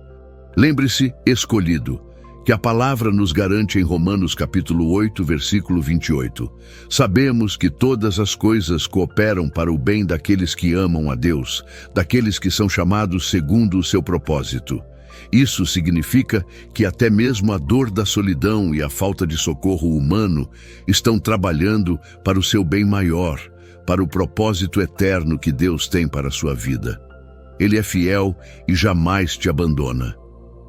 Lembre-se, escolhido, que a palavra nos garante em Romanos capítulo 8, versículo 28. Sabemos que todas as coisas cooperam para o bem daqueles que amam a Deus, daqueles que são chamados segundo o seu propósito. Isso significa que até mesmo a dor da solidão e a falta de socorro humano estão trabalhando para o seu bem maior, para o propósito eterno que Deus tem para a sua vida. Ele é fiel e jamais te abandona.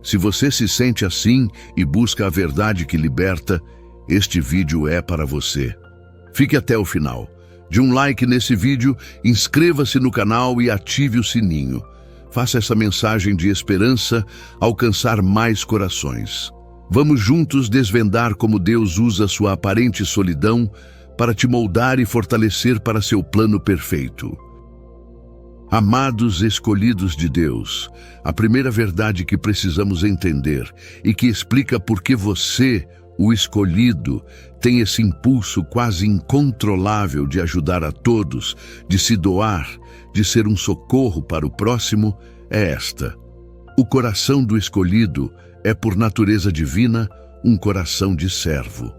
Se você se sente assim e busca a verdade que liberta, este vídeo é para você. Fique até o final. Dê um like nesse vídeo, inscreva-se no canal e ative o sininho. Faça essa mensagem de esperança alcançar mais corações. Vamos juntos desvendar como Deus usa sua aparente solidão para te moldar e fortalecer para seu plano perfeito. Amados escolhidos de Deus, a primeira verdade que precisamos entender e que explica por que você, o escolhido, tem esse impulso quase incontrolável de ajudar a todos, de se doar, de ser um socorro para o próximo, é esta. O coração do escolhido é, por natureza divina, um coração de servo.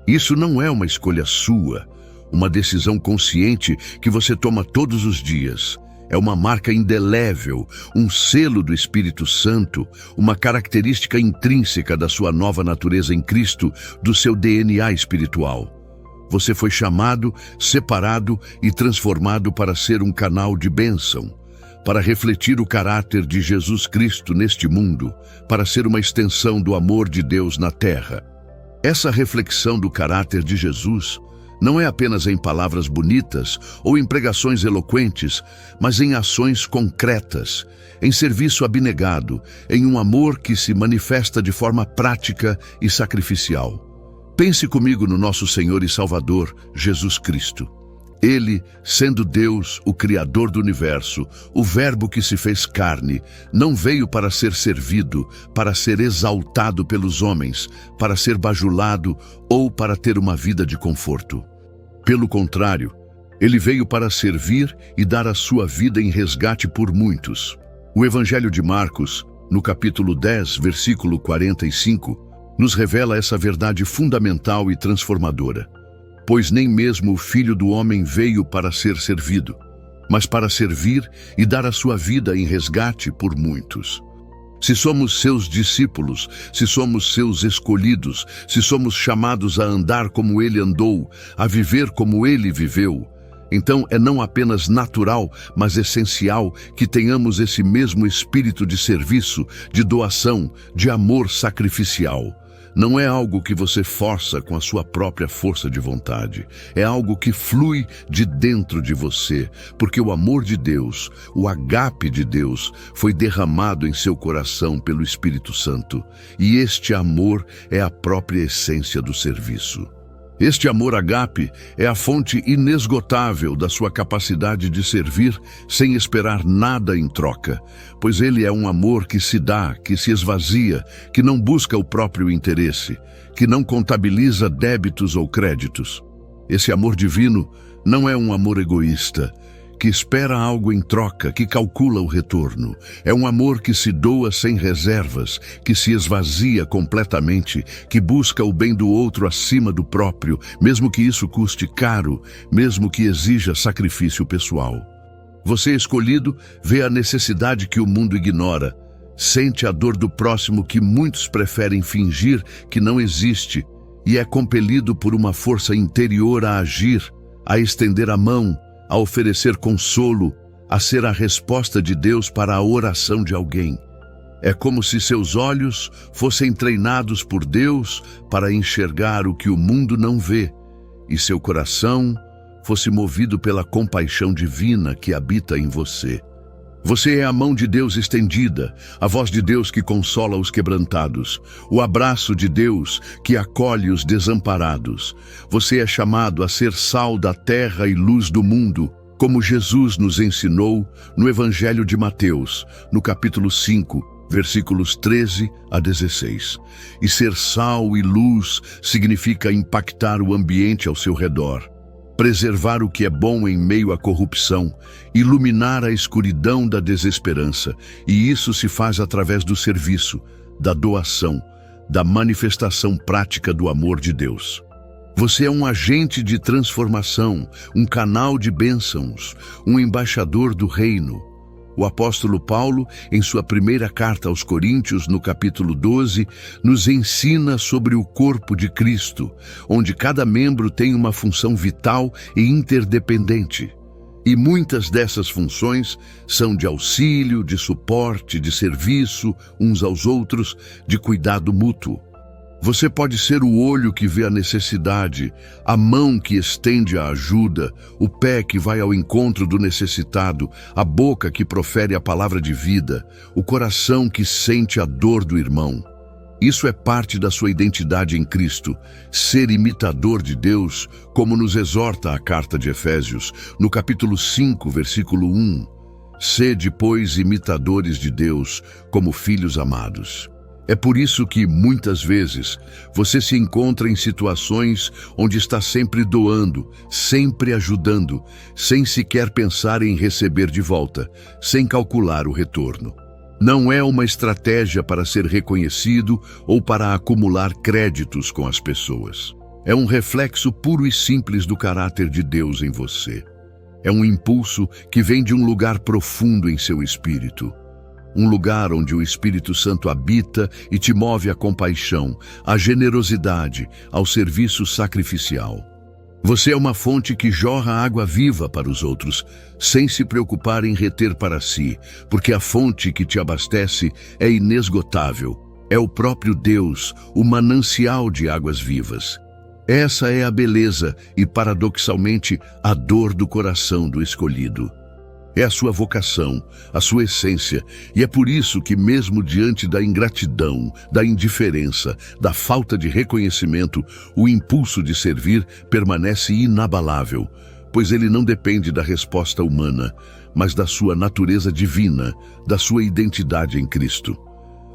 Isso não é uma escolha sua, uma decisão consciente que você toma todos os dias. É uma marca indelével, um selo do Espírito Santo, uma característica intrínseca da sua nova natureza em Cristo, do seu DNA espiritual. Você foi chamado, separado e transformado para ser um canal de bênção, para refletir o caráter de Jesus Cristo neste mundo, para ser uma extensão do amor de Deus na terra. Essa reflexão do caráter de Jesus não é apenas em palavras bonitas ou em pregações eloquentes, mas em ações concretas, em serviço abnegado, em um amor que se manifesta de forma prática e sacrificial. Pense comigo no nosso Senhor e Salvador, Jesus Cristo. Ele, sendo Deus, o Criador do universo, o Verbo que se fez carne, não veio para ser servido, para ser exaltado pelos homens, para ser bajulado ou para ter uma vida de conforto. Pelo contrário, ele veio para servir e dar a sua vida em resgate por muitos. O Evangelho de Marcos, no capítulo 10, versículo 45, nos revela essa verdade fundamental e transformadora. Pois nem mesmo o Filho do Homem veio para ser servido, mas para servir e dar a sua vida em resgate por muitos. Se somos seus discípulos, se somos seus escolhidos, se somos chamados a andar como ele andou, a viver como ele viveu, então é não apenas natural, mas essencial que tenhamos esse mesmo espírito de serviço, de doação, de amor sacrificial. Não é algo que você força com a sua própria força de vontade. É algo que flui de dentro de você, porque o amor de Deus, o agape de Deus, foi derramado em seu coração pelo Espírito Santo. E este amor é a própria essência do serviço. Este amor agape é a fonte inesgotável da sua capacidade de servir sem esperar nada em troca, pois ele é um amor que se dá, que se esvazia, que não busca o próprio interesse, que não contabiliza débitos ou créditos. Esse amor divino não é um amor egoísta, que espera algo em troca, que calcula o retorno. É um amor que se doa sem reservas, que se esvazia completamente, que busca o bem do outro acima do próprio, mesmo que isso custe caro, mesmo que exija sacrifício pessoal. Você, escolhido, vê a necessidade que o mundo ignora, sente a dor do próximo que muitos preferem fingir que não existe e é compelido por uma força interior a agir, a estender a mão, a oferecer consolo, a ser a resposta de Deus para a oração de alguém. É como se seus olhos fossem treinados por Deus para enxergar o que o mundo não vê, e seu coração fosse movido pela compaixão divina que habita em você. Você é a mão de Deus estendida, a voz de Deus que consola os quebrantados, o abraço de Deus que acolhe os desamparados. Você é chamado a ser sal da terra e luz do mundo, como Jesus nos ensinou no Evangelho de Mateus, no capítulo 5, versículos 13 a 16. E ser sal e luz significa impactar o ambiente ao seu redor, preservar o que é bom em meio à corrupção, iluminar a escuridão da desesperança, e isso se faz através do serviço, da doação, da manifestação prática do amor de Deus. Você é um agente de transformação, um canal de bênçãos, um embaixador do reino. O apóstolo Paulo, em sua primeira carta aos Coríntios, no capítulo 12, nos ensina sobre o corpo de Cristo, onde cada membro tem uma função vital e interdependente. E muitas dessas funções são de auxílio, de suporte, de serviço uns aos outros, de cuidado mútuo. Você pode ser o olho que vê a necessidade, a mão que estende a ajuda, o pé que vai ao encontro do necessitado, a boca que profere a palavra de vida, o coração que sente a dor do irmão. Isso é parte da sua identidade em Cristo, ser imitador de Deus, como nos exorta a carta de Efésios, no capítulo 5, versículo 1. Sede, pois, imitadores de Deus, como filhos amados. É por isso que, muitas vezes, você se encontra em situações onde está sempre doando, sempre ajudando, sem sequer pensar em receber de volta, sem calcular o retorno. Não é uma estratégia para ser reconhecido ou para acumular créditos com as pessoas. É um reflexo puro e simples do caráter de Deus em você. É um impulso que vem de um lugar profundo em seu espírito. Um lugar onde o Espírito Santo habita e te move à compaixão, à generosidade, ao serviço sacrificial. Você é uma fonte que jorra água viva para os outros, sem se preocupar em reter para si, porque a fonte que te abastece é inesgotável. É o próprio Deus, o manancial de águas vivas. Essa é a beleza e, paradoxalmente, a dor do coração do escolhido. É a sua vocação, a sua essência, e é por isso que mesmo diante da ingratidão, da indiferença, da falta de reconhecimento, o impulso de servir permanece inabalável, pois ele não depende da resposta humana, mas da sua natureza divina, da sua identidade em Cristo.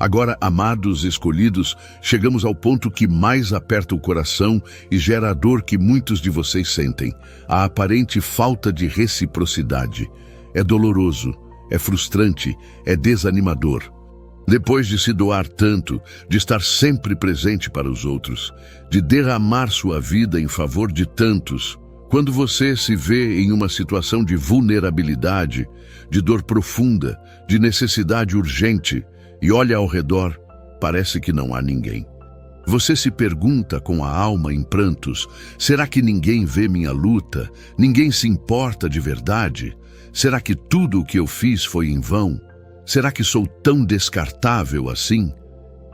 Agora, amados escolhidos, chegamos ao ponto que mais aperta o coração e gera a dor que muitos de vocês sentem, a aparente falta de reciprocidade. É doloroso, é frustrante, é desanimador. Depois de se doar tanto, de estar sempre presente para os outros, de derramar sua vida em favor de tantos, quando você se vê em uma situação de vulnerabilidade, de dor profunda, de necessidade urgente, e olha ao redor, parece que não há ninguém. Você se pergunta com a alma em prantos, será que ninguém vê minha luta? Ninguém se importa de verdade? Será que tudo o que eu fiz foi em vão? Será que sou tão descartável assim?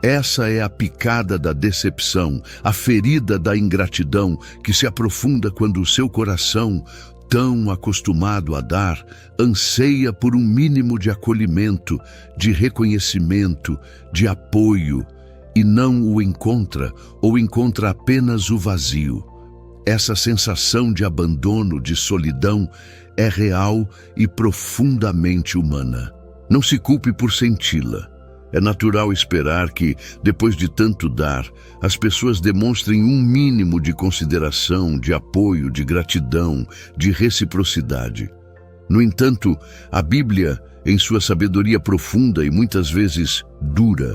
Essa é a picada da decepção, a ferida da ingratidão que se aprofunda quando o seu coração, tão acostumado a dar, anseia por um mínimo de acolhimento, de reconhecimento, de apoio, e não o encontra, ou encontra apenas o vazio. Essa sensação de abandono, de solidão, é real e profundamente humana. Não se culpe por senti-la. É natural esperar que, depois de tanto dar, as pessoas demonstrem um mínimo de consideração, de apoio, de gratidão, de reciprocidade. No entanto, a Bíblia, em sua sabedoria profunda e muitas vezes dura,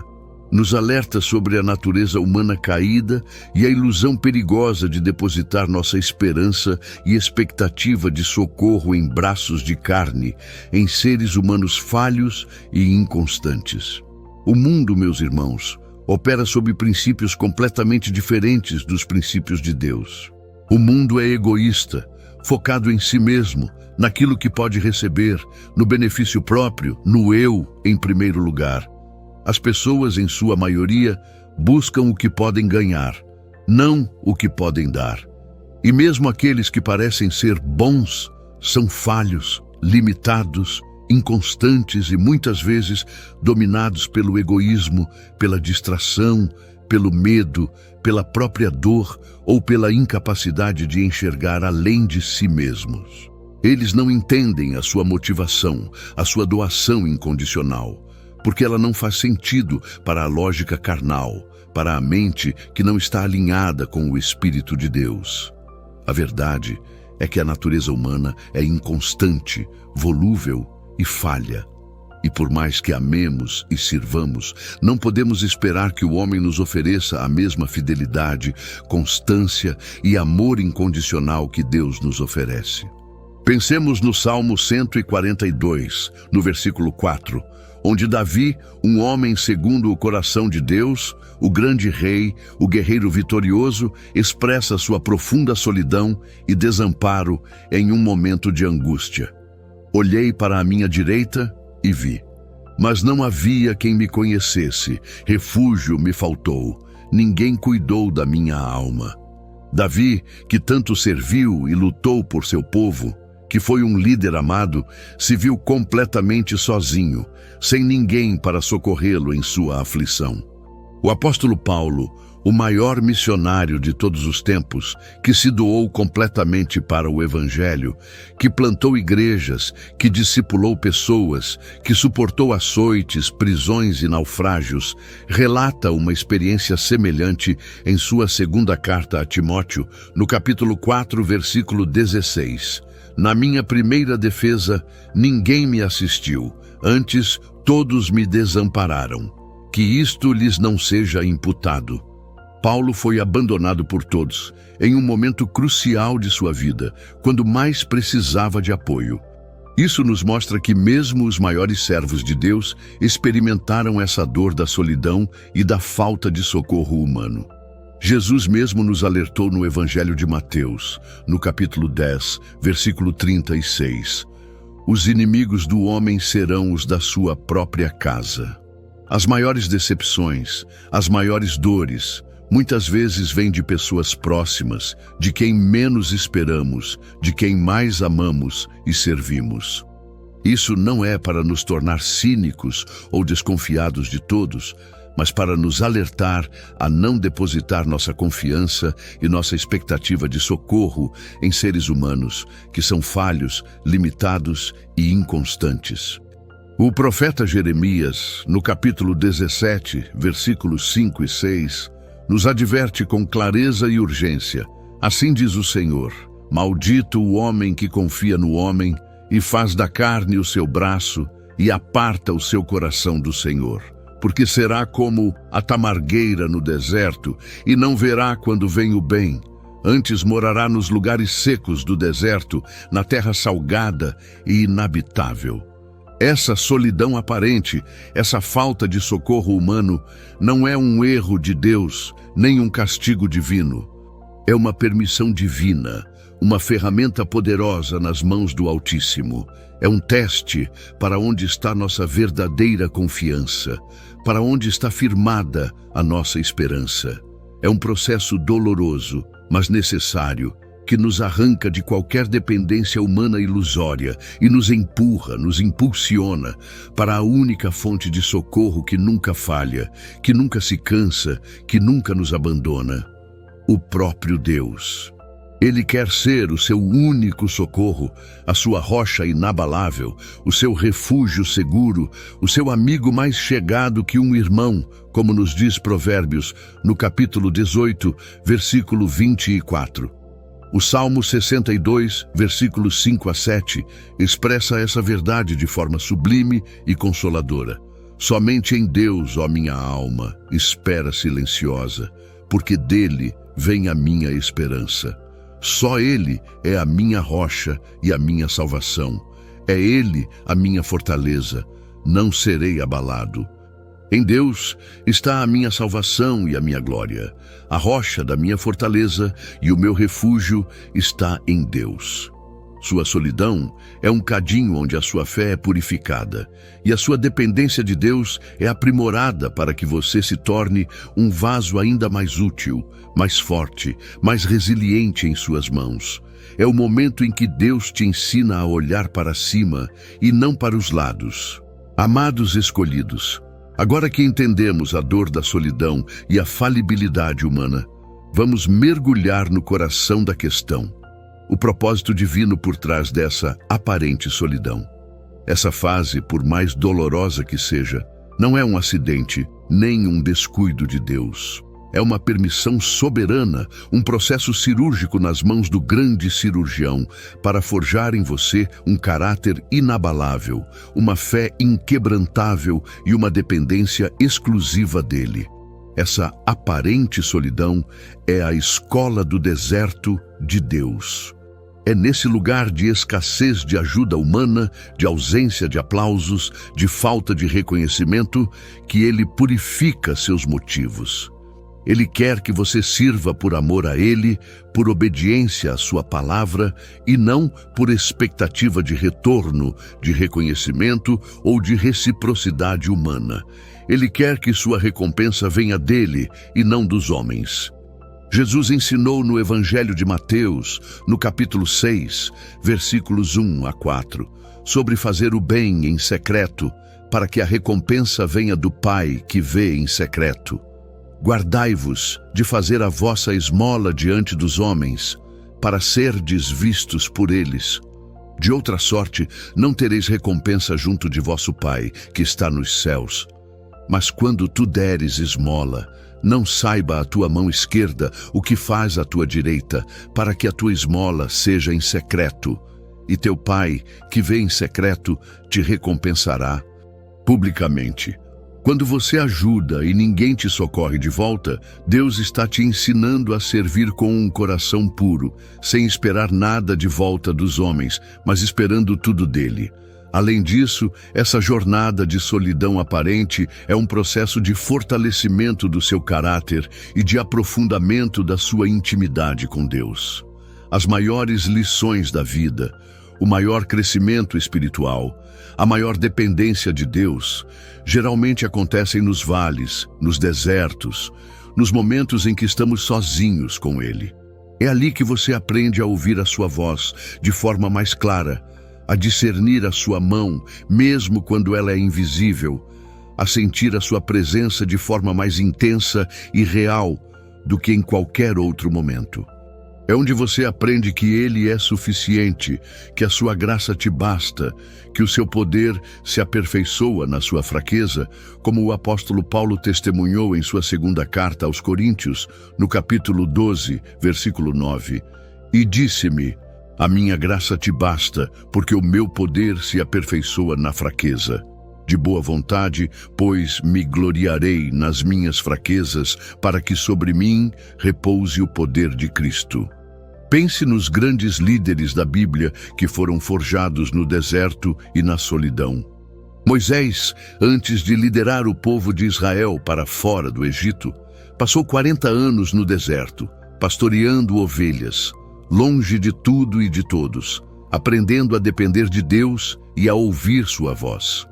nos alerta sobre a natureza humana caída e a ilusão perigosa de depositar nossa esperança e expectativa de socorro em braços de carne, em seres humanos falhos e inconstantes. O mundo, meus irmãos, opera sob princípios completamente diferentes dos princípios de Deus. O mundo é egoísta, focado em si mesmo, naquilo que pode receber, no benefício próprio, no eu em primeiro lugar. As pessoas, em sua maioria, buscam o que podem ganhar, não o que podem dar. E mesmo aqueles que parecem ser bons, são falhos, limitados inconstantes e muitas vezes dominados pelo egoísmo, pela distração, pelo medo, pela própria dor ou pela incapacidade de enxergar além de si mesmos. Eles não entendem a sua motivação, a sua doação incondicional, porque ela não faz sentido para a lógica carnal, para a mente que não está alinhada com o Espírito de Deus. A verdade é que a natureza humana é inconstante, volúvel e falha. E por mais que amemos e sirvamos, não podemos esperar que o homem nos ofereça a mesma fidelidade, constância e amor incondicional que Deus nos oferece. Pensemos no Salmo 142, no versículo 4, onde Davi, um homem segundo o coração de Deus, o grande rei, o guerreiro vitorioso, expressa sua profunda solidão e desamparo em um momento de angústia. Olhei para a minha direita e vi, mas não havia quem me conhecesse, refúgio me faltou, ninguém cuidou da minha alma. Davi, que tanto serviu e lutou por seu povo, que foi um líder amado, se viu completamente sozinho, sem ninguém para socorrê-lo em sua aflição. O apóstolo Paulo, o maior missionário de todos os tempos, que se doou completamente para o Evangelho, que plantou igrejas, que discipulou pessoas, que suportou açoites, prisões e naufrágios, relata uma experiência semelhante em sua segunda carta a Timóteo, no capítulo 4, versículo 16. Na minha primeira defesa, ninguém me assistiu, antes todos me desampararam. Que isto lhes não seja imputado. Paulo foi abandonado por todos, em um momento crucial de sua vida, quando mais precisava de apoio. Isso nos mostra que mesmo os maiores servos de Deus experimentaram essa dor da solidão e da falta de socorro humano. Jesus mesmo nos alertou no Evangelho de Mateus, no capítulo 10, versículo 36. Os inimigos do homem serão os da sua própria casa. As maiores decepções, as maiores dores, muitas vezes vêm de pessoas próximas, de quem menos esperamos, de quem mais amamos e servimos. Isso não é para nos tornar cínicos ou desconfiados de todos, mas para nos alertar a não depositar nossa confiança e nossa expectativa de socorro em seres humanos que são falhos, limitados e inconstantes. O profeta Jeremias, no capítulo 17, versículos 5 e 6, nos adverte com clareza e urgência. Assim diz o Senhor: maldito o homem que confia no homem e faz da carne o seu braço e aparta o seu coração do Senhor. Porque será como a tamargueira no deserto e não verá quando vem o bem. Antes morará nos lugares secos do deserto, na terra salgada e inabitável. Essa solidão aparente, essa falta de socorro humano, não é um erro de Deus, nem um castigo divino. É uma permissão divina, uma ferramenta poderosa nas mãos do Altíssimo. É um teste para onde está nossa verdadeira confiança, para onde está firmada a nossa esperança. É um processo doloroso, mas necessário, que nos arranca de qualquer dependência humana ilusória e nos empurra, nos impulsiona para a única fonte de socorro que nunca falha, que nunca se cansa, que nunca nos abandona: o próprio Deus. Ele quer ser o seu único socorro, a sua rocha inabalável, o seu refúgio seguro, o seu amigo mais chegado que um irmão, como nos diz Provérbios, no capítulo 18, versículo 24. O Salmo 62, versículos 5 a 7, expressa essa verdade de forma sublime e consoladora. Somente em Deus, ó minha alma, espera silenciosa, porque dele vem a minha esperança. Só Ele é a minha rocha e a minha salvação. É Ele a minha fortaleza. Não serei abalado. Em Deus está a minha salvação e a minha glória. A rocha da minha fortaleza e o meu refúgio está em Deus. Sua solidão é um cadinho onde a sua fé é purificada, e a sua dependência de Deus é aprimorada para que você se torne um vaso ainda mais útil, mais forte, mais resiliente em suas mãos. É o momento em que Deus te ensina a olhar para cima e não para os lados. Amados escolhidos, agora que entendemos a dor da solidão e a falibilidade humana, vamos mergulhar no coração da questão. O propósito divino por trás dessa aparente solidão. Essa fase, por mais dolorosa que seja, não é um acidente, nem um descuido de Deus. É uma permissão soberana, um processo cirúrgico nas mãos do grande cirurgião para forjar em você um caráter inabalável, uma fé inquebrantável e uma dependência exclusiva dele. Essa aparente solidão é a escola do deserto de Deus. É nesse lugar de escassez de ajuda humana, de ausência de aplausos, de falta de reconhecimento, que ele purifica seus motivos. Ele quer que você sirva por amor a ele, por obediência à sua palavra e não por expectativa de retorno, de reconhecimento ou de reciprocidade humana. Ele quer que sua recompensa venha dele e não dos homens. Jesus ensinou no Evangelho de Mateus, no capítulo 6, versículos 1 a 4, sobre fazer o bem em secreto, para que a recompensa venha do Pai que vê em secreto. Guardai-vos de fazer a vossa esmola diante dos homens, para serdes vistos por eles. De outra sorte, não tereis recompensa junto de vosso Pai, que está nos céus. Mas quando tu deres esmola, não saiba a tua mão esquerda o que faz a tua direita, para que a tua esmola seja em secreto, e teu Pai, que vê em secreto, te recompensará publicamente. Quando você ajuda e ninguém te socorre de volta, Deus está te ensinando a servir com um coração puro, sem esperar nada de volta dos homens, mas esperando tudo dele. Além disso, essa jornada de solidão aparente é um processo de fortalecimento do seu caráter e de aprofundamento da sua intimidade com Deus. As maiores lições da vida, o maior crescimento espiritual, a maior dependência de Deus, geralmente acontecem nos vales, nos desertos, nos momentos em que estamos sozinhos com Ele. É ali que você aprende a ouvir a sua voz de forma mais clara, a discernir a sua mão, mesmo quando ela é invisível, a sentir a sua presença de forma mais intensa e real do que em qualquer outro momento. É onde você aprende que Ele é suficiente, que a sua graça te basta, que o seu poder se aperfeiçoa na sua fraqueza, como o apóstolo Paulo testemunhou em sua segunda carta aos Coríntios, no capítulo 12, versículo 9. E disse-me: a minha graça te basta, porque o meu poder se aperfeiçoa na fraqueza. De boa vontade, pois me gloriarei nas minhas fraquezas, para que sobre mim repouse o poder de Cristo. Pense nos grandes líderes da Bíblia que foram forjados no deserto e na solidão. Moisés, antes de liderar o povo de Israel para fora do Egito, passou 40 anos no deserto, pastoreando ovelhas, longe de tudo e de todos, aprendendo a depender de Deus e a ouvir sua voz.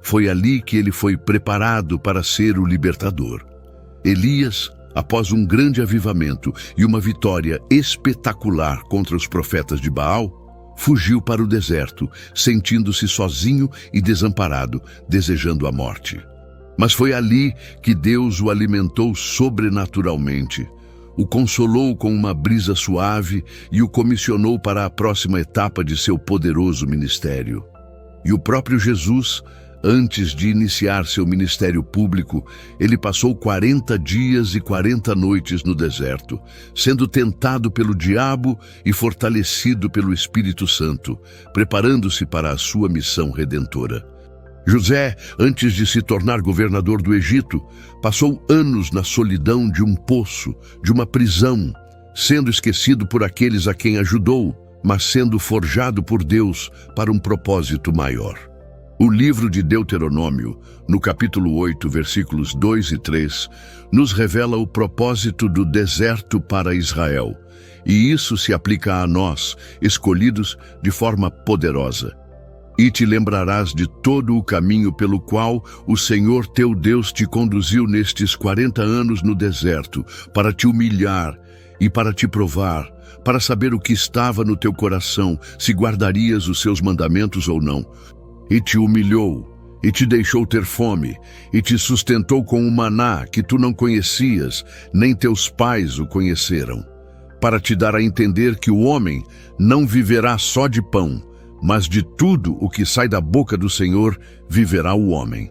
Foi ali que ele foi preparado para ser o libertador. Elias, após um grande avivamento e uma vitória espetacular contra os profetas de Baal, fugiu para o deserto, sentindo-se sozinho e desamparado, desejando a morte. Mas foi ali que Deus o alimentou sobrenaturalmente, o consolou com uma brisa suave e o comissionou para a próxima etapa de seu poderoso ministério. E o próprio Jesus, antes de iniciar seu ministério público, ele passou 40 dias e 40 noites no deserto, sendo tentado pelo diabo e fortalecido pelo Espírito Santo, preparando-se para a sua missão redentora. José, antes de se tornar governador do Egito, passou anos na solidão de um poço, de uma prisão, sendo esquecido por aqueles a quem ajudou, mas sendo forjado por Deus para um propósito maior. O livro de Deuteronômio, no capítulo 8, versículos 2 e 3, nos revela o propósito do deserto para Israel, e isso se aplica a nós, escolhidos de forma poderosa. E te lembrarás de todo o caminho pelo qual o Senhor teu Deus te conduziu nestes 40 anos no deserto, para te humilhar e para te provar, para saber o que estava no teu coração, se guardarias os seus mandamentos ou não. E te humilhou, e te deixou ter fome, e te sustentou com o maná que tu não conhecias, nem teus pais o conheceram, para te dar a entender que o homem não viverá só de pão, mas de tudo o que sai da boca do Senhor viverá o homem.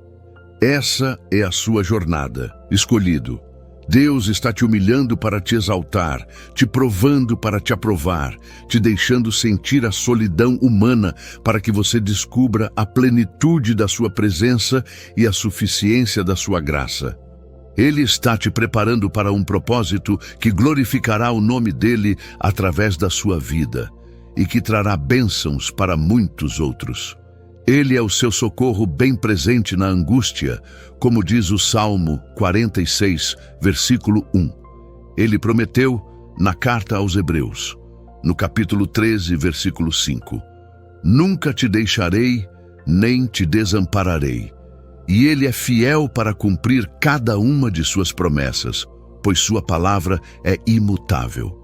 Essa é a sua jornada, escolhido. Deus está te humilhando para te exaltar, te provando para te aprovar, te deixando sentir a solidão humana para que você descubra a plenitude da sua presença e a suficiência da sua graça. Ele está te preparando para um propósito que glorificará o nome dele através da sua vida e que trará bênçãos para muitos outros. Ele é o seu socorro bem presente na angústia, como diz o Salmo 46, versículo 1. Ele prometeu na carta aos Hebreus, no capítulo 13, versículo 5. Nunca te deixarei, nem te desampararei. E ele é fiel para cumprir cada uma de suas promessas, pois sua palavra é imutável.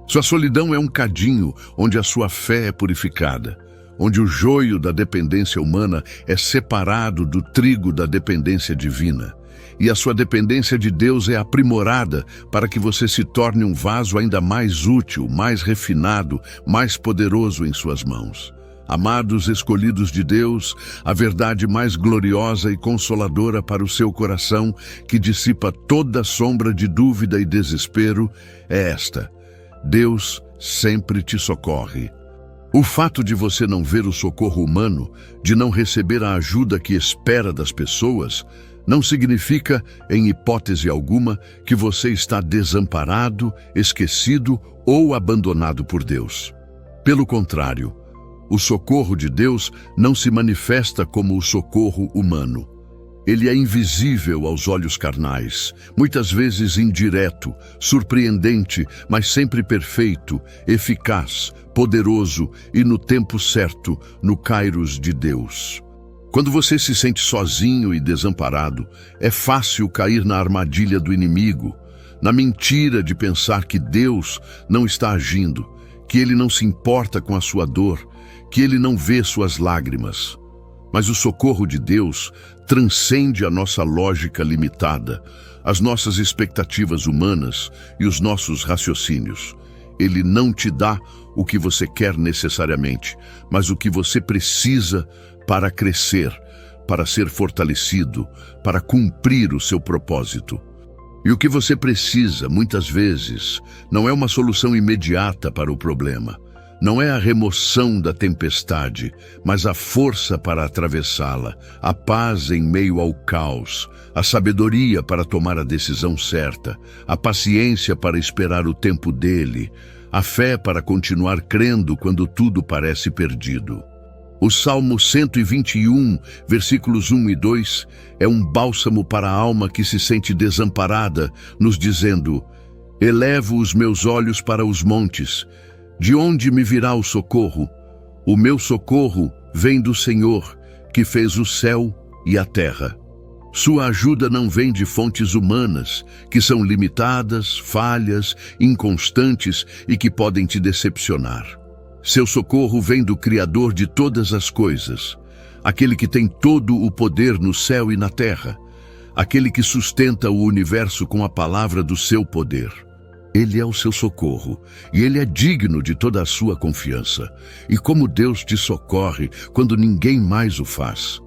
Sua solidão é um cadinho onde a sua fé é purificada, onde o joio da dependência humana é separado do trigo da dependência divina, e a sua dependência de Deus é aprimorada para que você se torne um vaso ainda mais útil, mais refinado, mais poderoso em suas mãos. Amados escolhidos de Deus, a verdade mais gloriosa e consoladora para o seu coração, que dissipa toda sombra de dúvida e desespero, é esta: Deus sempre te socorre. O fato de você não ver o socorro humano, de não receber a ajuda que espera das pessoas, não significa, em hipótese alguma, que você está desamparado, esquecido ou abandonado por Deus. Pelo contrário, o socorro de Deus não se manifesta como o socorro humano. Ele é invisível aos olhos carnais, muitas vezes indireto, surpreendente, mas sempre perfeito, eficaz, poderoso e no tempo certo, no kairos de Deus. Quando você se sente sozinho e desamparado, é fácil cair na armadilha do inimigo, na mentira de pensar que Deus não está agindo, que Ele não se importa com a sua dor, que Ele não vê suas lágrimas. Mas o socorro de Deus transcende a nossa lógica limitada, as nossas expectativas humanas e os nossos raciocínios. Ele não te dá o que você quer necessariamente, mas o que você precisa para crescer, para ser fortalecido, para cumprir o seu propósito. E o que você precisa, muitas vezes, não é uma solução imediata para o problema. Não é a remoção da tempestade, mas a força para atravessá-la, a paz em meio ao caos, a sabedoria para tomar a decisão certa, a paciência para esperar o tempo dele, a fé para continuar crendo quando tudo parece perdido. O Salmo 121, versículos 1 e 2, é um bálsamo para a alma que se sente desamparada, nos dizendo: elevo os meus olhos para os montes. De onde me virá o socorro? O meu socorro vem do Senhor, que fez o céu e a terra. Sua ajuda não vem de fontes humanas, que são limitadas, falhas, inconstantes e que podem te decepcionar. Seu socorro vem do Criador de todas as coisas, aquele que tem todo o poder no céu e na terra, aquele que sustenta o universo com a palavra do seu poder. Ele é o seu socorro, e Ele é digno de toda a sua confiança. E como Deus te socorre quando ninguém mais o faz.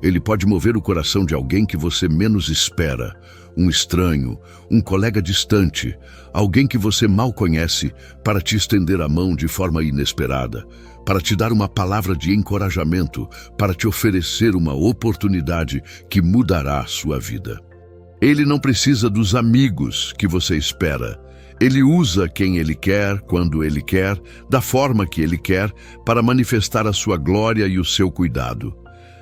Ele pode mover o coração de alguém que você menos espera, um estranho, um colega distante, alguém que você mal conhece, para te estender a mão de forma inesperada, para te dar uma palavra de encorajamento, para te oferecer uma oportunidade que mudará a sua vida. Ele não precisa dos amigos que você espera. Ele usa quem Ele quer, quando Ele quer, da forma que Ele quer, para manifestar a sua glória e o seu cuidado.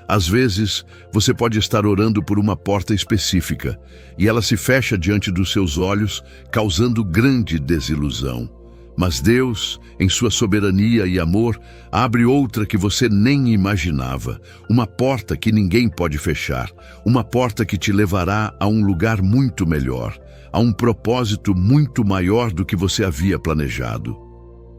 Às vezes, você pode estar orando por uma porta específica, e ela se fecha diante dos seus olhos, causando grande desilusão. Mas Deus, em sua soberania e amor, abre outra que você nem imaginava, uma porta que ninguém pode fechar, uma porta que te levará a um lugar muito melhor, a um propósito muito maior do que você havia planejado.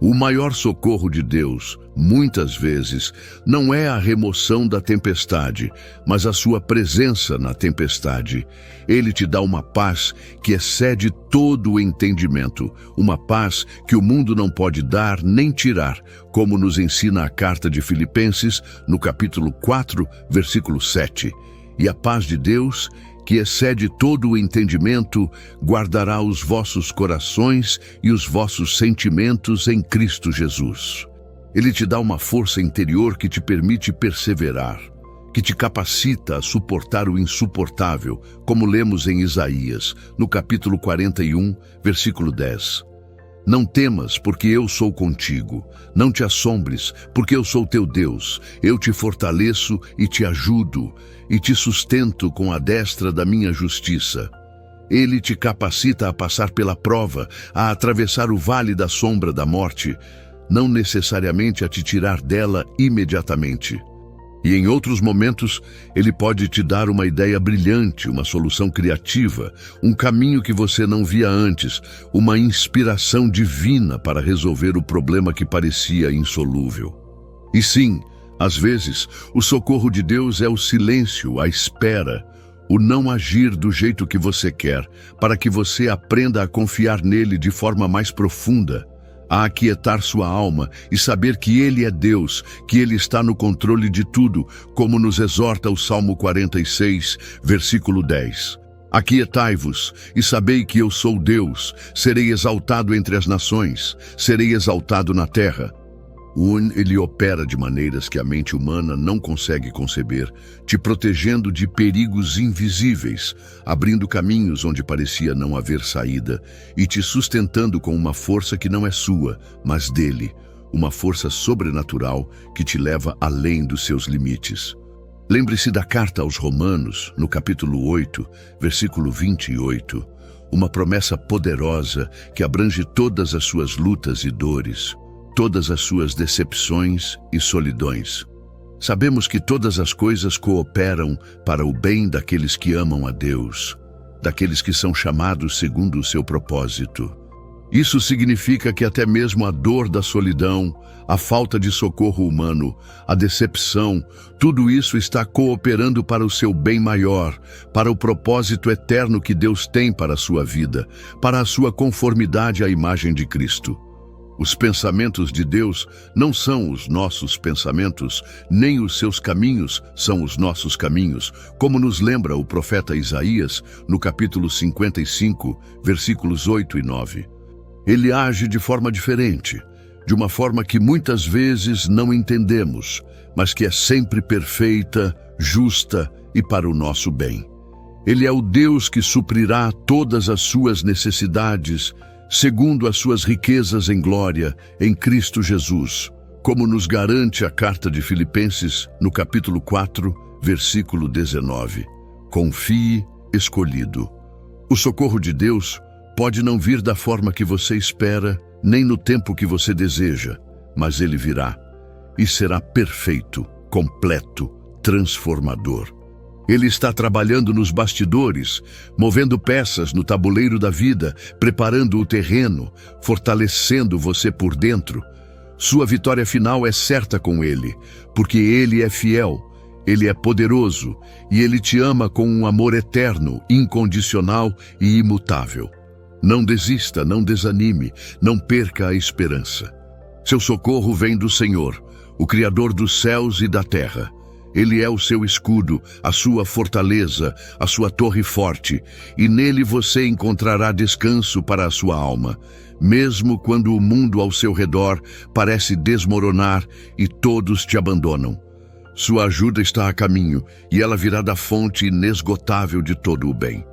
O maior socorro de Deus, muitas vezes, não é a remoção da tempestade, mas a sua presença na tempestade. Ele te dá uma paz que excede todo o entendimento, uma paz que o mundo não pode dar nem tirar, como nos ensina a carta de Filipenses, no capítulo 4, versículo 7. E a paz de Deus, que excede todo o entendimento, guardará os vossos corações e os vossos sentimentos em Cristo Jesus. Ele te dá uma força interior que te permite perseverar, que te capacita a suportar o insuportável, como lemos em Isaías, no capítulo 41, versículo 10. Não temas, porque eu sou contigo. Não te assombres, porque eu sou teu Deus. Eu te fortaleço e te ajudo, e te sustento com a destra da minha justiça. Ele te capacita a passar pela prova, a atravessar o vale da sombra da morte, não necessariamente a te tirar dela imediatamente. E em outros momentos, ele pode te dar uma ideia brilhante, uma solução criativa, um caminho que você não via antes, uma inspiração divina para resolver o problema que parecia insolúvel. E sim, às vezes, o socorro de Deus é o silêncio, a espera, o não agir do jeito que você quer, para que você aprenda a confiar nele de forma mais profunda, a aquietar sua alma e saber que Ele é Deus, que Ele está no controle de tudo, como nos exorta o Salmo 46, versículo 10. Aquietai-vos e sabei que eu sou Deus, serei exaltado entre as nações, serei exaltado na terra. Ele opera de maneiras que a mente humana não consegue conceber, te protegendo de perigos invisíveis, abrindo caminhos onde parecia não haver saída e te sustentando com uma força que não é sua, mas dele, uma força sobrenatural que te leva além dos seus limites. Lembre-se da carta aos Romanos, no capítulo 8, versículo 28, uma promessa poderosa que abrange todas as suas lutas e dores, todas as suas decepções e solidões. Sabemos que todas as coisas cooperam para o bem daqueles que amam a Deus, daqueles que são chamados segundo o seu propósito. Isso significa que até mesmo a dor da solidão, a falta de socorro humano, a decepção, tudo isso está cooperando para o seu bem maior, para o propósito eterno que Deus tem para a sua vida, para a sua conformidade à imagem de Cristo. Os pensamentos de Deus não são os nossos pensamentos, nem os seus caminhos são os nossos caminhos, como nos lembra o profeta Isaías, no capítulo 55, versículos 8 e 9. Ele age de forma diferente, de uma forma que muitas vezes não entendemos, mas que é sempre perfeita, justa e para o nosso bem. Ele é o Deus que suprirá todas as suas necessidades, segundo as suas riquezas em glória, em Cristo Jesus, como nos garante a carta de Filipenses, no capítulo 4, versículo 19. Confie, escolhido. O socorro de Deus pode não vir da forma que você espera, nem no tempo que você deseja, mas ele virá e será perfeito, completo, transformador. Ele está trabalhando nos bastidores, movendo peças no tabuleiro da vida, preparando o terreno, fortalecendo você por dentro. Sua vitória final é certa com Ele, porque Ele é fiel, Ele é poderoso e Ele te ama com um amor eterno, incondicional e imutável. Não desista, não desanime, não perca a esperança. Seu socorro vem do Senhor, o Criador dos céus e da terra. Ele é o seu escudo, a sua fortaleza, a sua torre forte, e nele você encontrará descanso para a sua alma, mesmo quando o mundo ao seu redor parece desmoronar e todos te abandonam. Sua ajuda está a caminho, e ela virá da fonte inesgotável de todo o bem.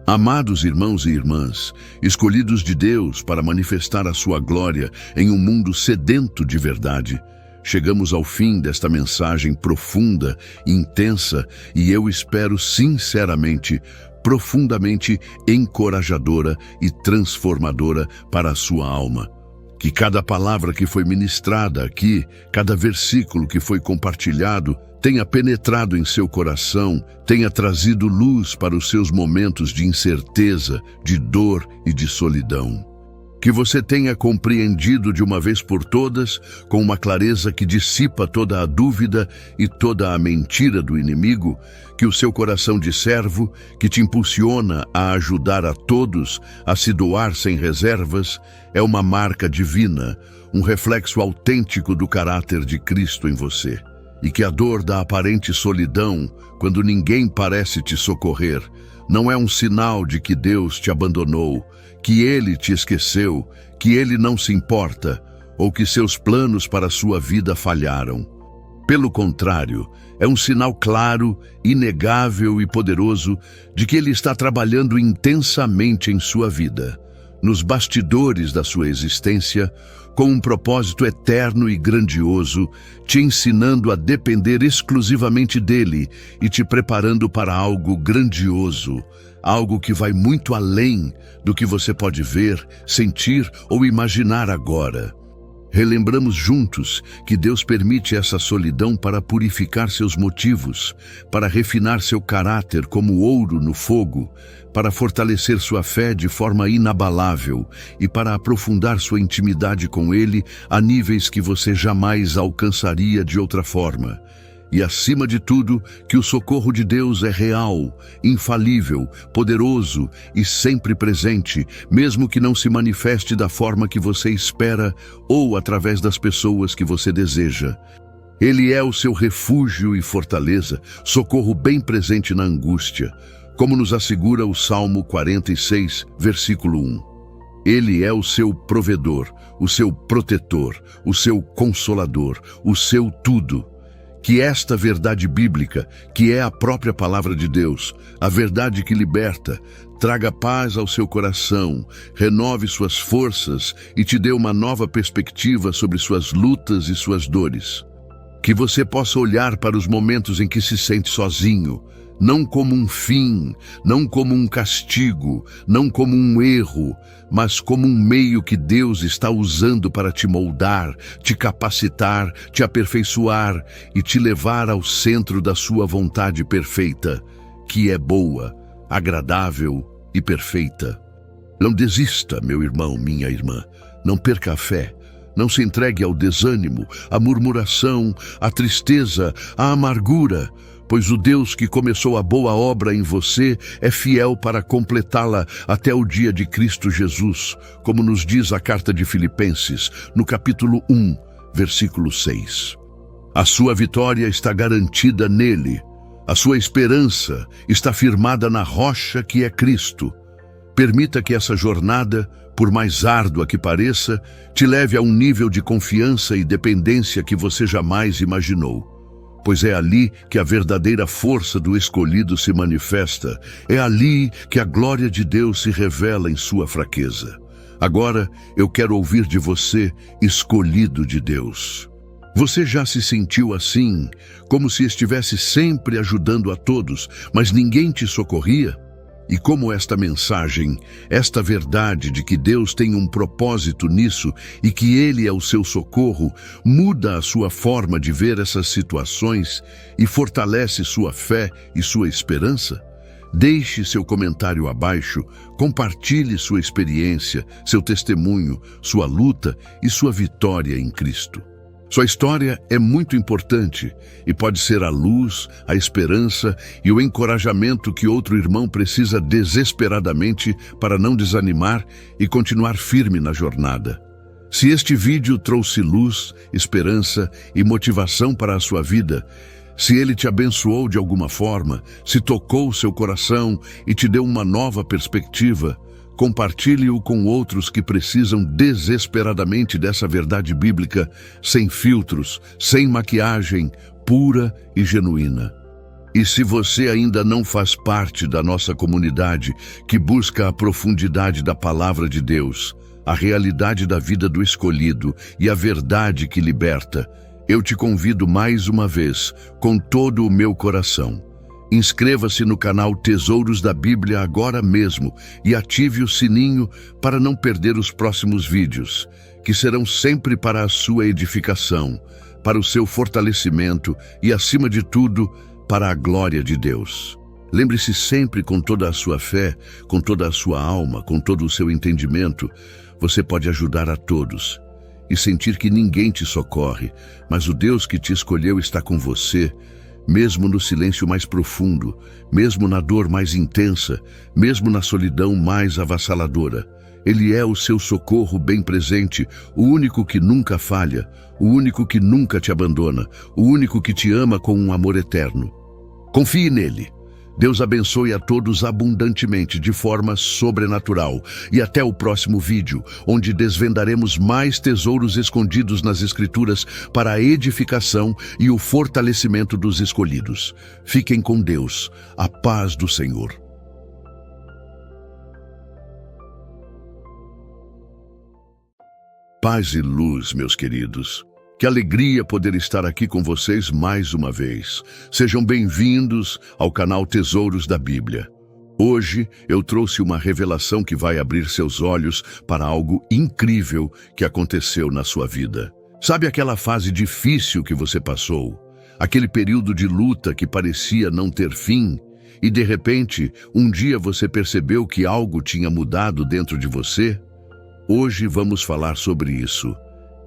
Amados irmãos e irmãs, escolhidos de Deus para manifestar a sua glória em um mundo sedento de verdade, chegamos ao fim desta mensagem profunda, intensa e eu espero sinceramente, profundamente encorajadora e transformadora para a sua alma. Que cada palavra que foi ministrada aqui, cada versículo que foi compartilhado, tenha penetrado em seu coração, tenha trazido luz para os seus momentos de incerteza, de dor e de solidão. Que você tenha compreendido de uma vez por todas, com uma clareza que dissipa toda a dúvida e toda a mentira do inimigo, que o seu coração de servo, que te impulsiona a ajudar a todos, a se doar sem reservas, é uma marca divina, um reflexo autêntico do caráter de Cristo em você. E que a dor da aparente solidão, quando ninguém parece te socorrer, não é um sinal de que Deus te abandonou, que Ele te esqueceu, que Ele não se importa, ou que seus planos para a sua vida falharam. Pelo contrário, é um sinal claro, inegável e poderoso de que Ele está trabalhando intensamente em sua vida, nos bastidores da sua existência, com um propósito eterno e grandioso, te ensinando a depender exclusivamente dele e te preparando para algo grandioso, algo que vai muito além do que você pode ver, sentir ou imaginar agora. Relembramos juntos que Deus permite essa solidão para purificar seus motivos, para refinar seu caráter como ouro no fogo, para fortalecer sua fé de forma inabalável e para aprofundar sua intimidade com Ele a níveis que você jamais alcançaria de outra forma. E, acima de tudo, que o socorro de Deus é real, infalível, poderoso e sempre presente, mesmo que não se manifeste da forma que você espera ou através das pessoas que você deseja. Ele é o seu refúgio e fortaleza, socorro bem presente na angústia, como nos assegura o Salmo 46, versículo 1. Ele é o seu provedor, o seu protetor, o seu consolador, o seu tudo. Que esta verdade bíblica, que é a própria palavra de Deus, a verdade que liberta, traga paz ao seu coração, renove suas forças e te dê uma nova perspectiva sobre suas lutas e suas dores. Que você possa olhar para os momentos em que se sente sozinho, não como um fim, não como um castigo, não como um erro, mas como um meio que Deus está usando para te moldar, te capacitar, te aperfeiçoar e te levar ao centro da sua vontade perfeita, que é boa, agradável e perfeita. Não desista, meu irmão, minha irmã, não perca a fé. Não se entregue ao desânimo, à murmuração, à tristeza, à amargura, pois o Deus que começou a boa obra em você é fiel para completá-la até o dia de Cristo Jesus, como nos diz a carta de Filipenses, no capítulo 1, versículo 6. A sua vitória está garantida nele, a sua esperança está firmada na rocha que é Cristo. Permita que essa jornada, por mais árdua que pareça, te leve a um nível de confiança e dependência que você jamais imaginou. Pois é ali que a verdadeira força do escolhido se manifesta, é ali que a glória de Deus se revela em sua fraqueza. Agora eu quero ouvir de você, escolhido de Deus. Você já se sentiu assim, como se estivesse sempre ajudando a todos, mas ninguém te socorria? E como esta mensagem, esta verdade de que Deus tem um propósito nisso e que Ele é o seu socorro, muda a sua forma de ver essas situações e fortalece sua fé e sua esperança? Deixe seu comentário abaixo, compartilhe sua experiência, seu testemunho, sua luta e sua vitória em Cristo. Sua história é muito importante e pode ser a luz, a esperança e o encorajamento que outro irmão precisa desesperadamente para não desanimar e continuar firme na jornada. Se este vídeo trouxe luz, esperança e motivação para a sua vida, se ele te abençoou de alguma forma, se tocou seu coração e te deu uma nova perspectiva, compartilhe-o com outros que precisam desesperadamente dessa verdade bíblica, sem filtros, sem maquiagem, pura e genuína. E se você ainda não faz parte da nossa comunidade que busca a profundidade da palavra de Deus, a realidade da vida do escolhido e a verdade que liberta, eu te convido mais uma vez, com todo o meu coração. Inscreva-se no canal Tesouros da Bíblia agora mesmo e ative o sininho para não perder os próximos vídeos, que serão sempre para a sua edificação, para o seu fortalecimento e, acima de tudo, para a glória de Deus. Lembre-se sempre, com toda a sua fé, com toda a sua alma, com todo o seu entendimento, você pode ajudar a todos e sentir que ninguém te socorre, mas o Deus que te escolheu está com você, mesmo no silêncio mais profundo, mesmo na dor mais intensa, mesmo na solidão mais avassaladora. Ele é o seu socorro bem presente, o único que nunca falha, o único que nunca te abandona, o único que te ama com um amor eterno. Confie nele. Deus abençoe a todos abundantemente, de forma sobrenatural. E até o próximo vídeo, onde desvendaremos mais tesouros escondidos nas Escrituras para a edificação e o fortalecimento dos escolhidos. Fiquem com Deus. A paz do Senhor. Paz e luz, meus queridos. Que alegria poder estar aqui com vocês mais uma vez. Sejam bem-vindos ao canal Tesouros da Bíblia. Hoje eu trouxe uma revelação que vai abrir seus olhos para algo incrível que aconteceu na sua vida. Sabe aquela fase difícil que você passou? Aquele período de luta que parecia não ter fim? E de repente, um dia você percebeu que algo tinha mudado dentro de você? Hoje vamos falar sobre isso.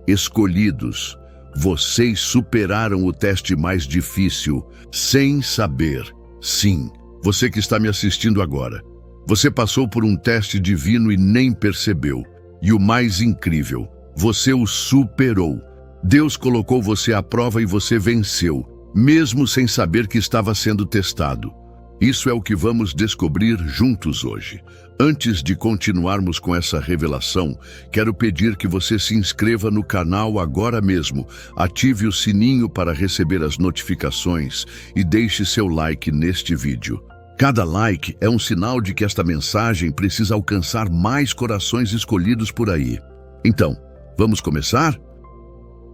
Escolhidos. Vocês superaram o teste mais difícil, sem saber. Sim, você que está me assistindo agora. Você passou por um teste divino e nem percebeu. E o mais incrível, você o superou. Deus colocou você à prova e você venceu, mesmo sem saber que estava sendo testado. Isso é o que vamos descobrir juntos hoje. Antes de continuarmos com essa revelação, quero pedir que você se inscreva no canal agora mesmo, ative o sininho para receber as notificações e deixe seu like neste vídeo. Cada like é um sinal de que esta mensagem precisa alcançar mais corações escolhidos por aí. Então, vamos começar?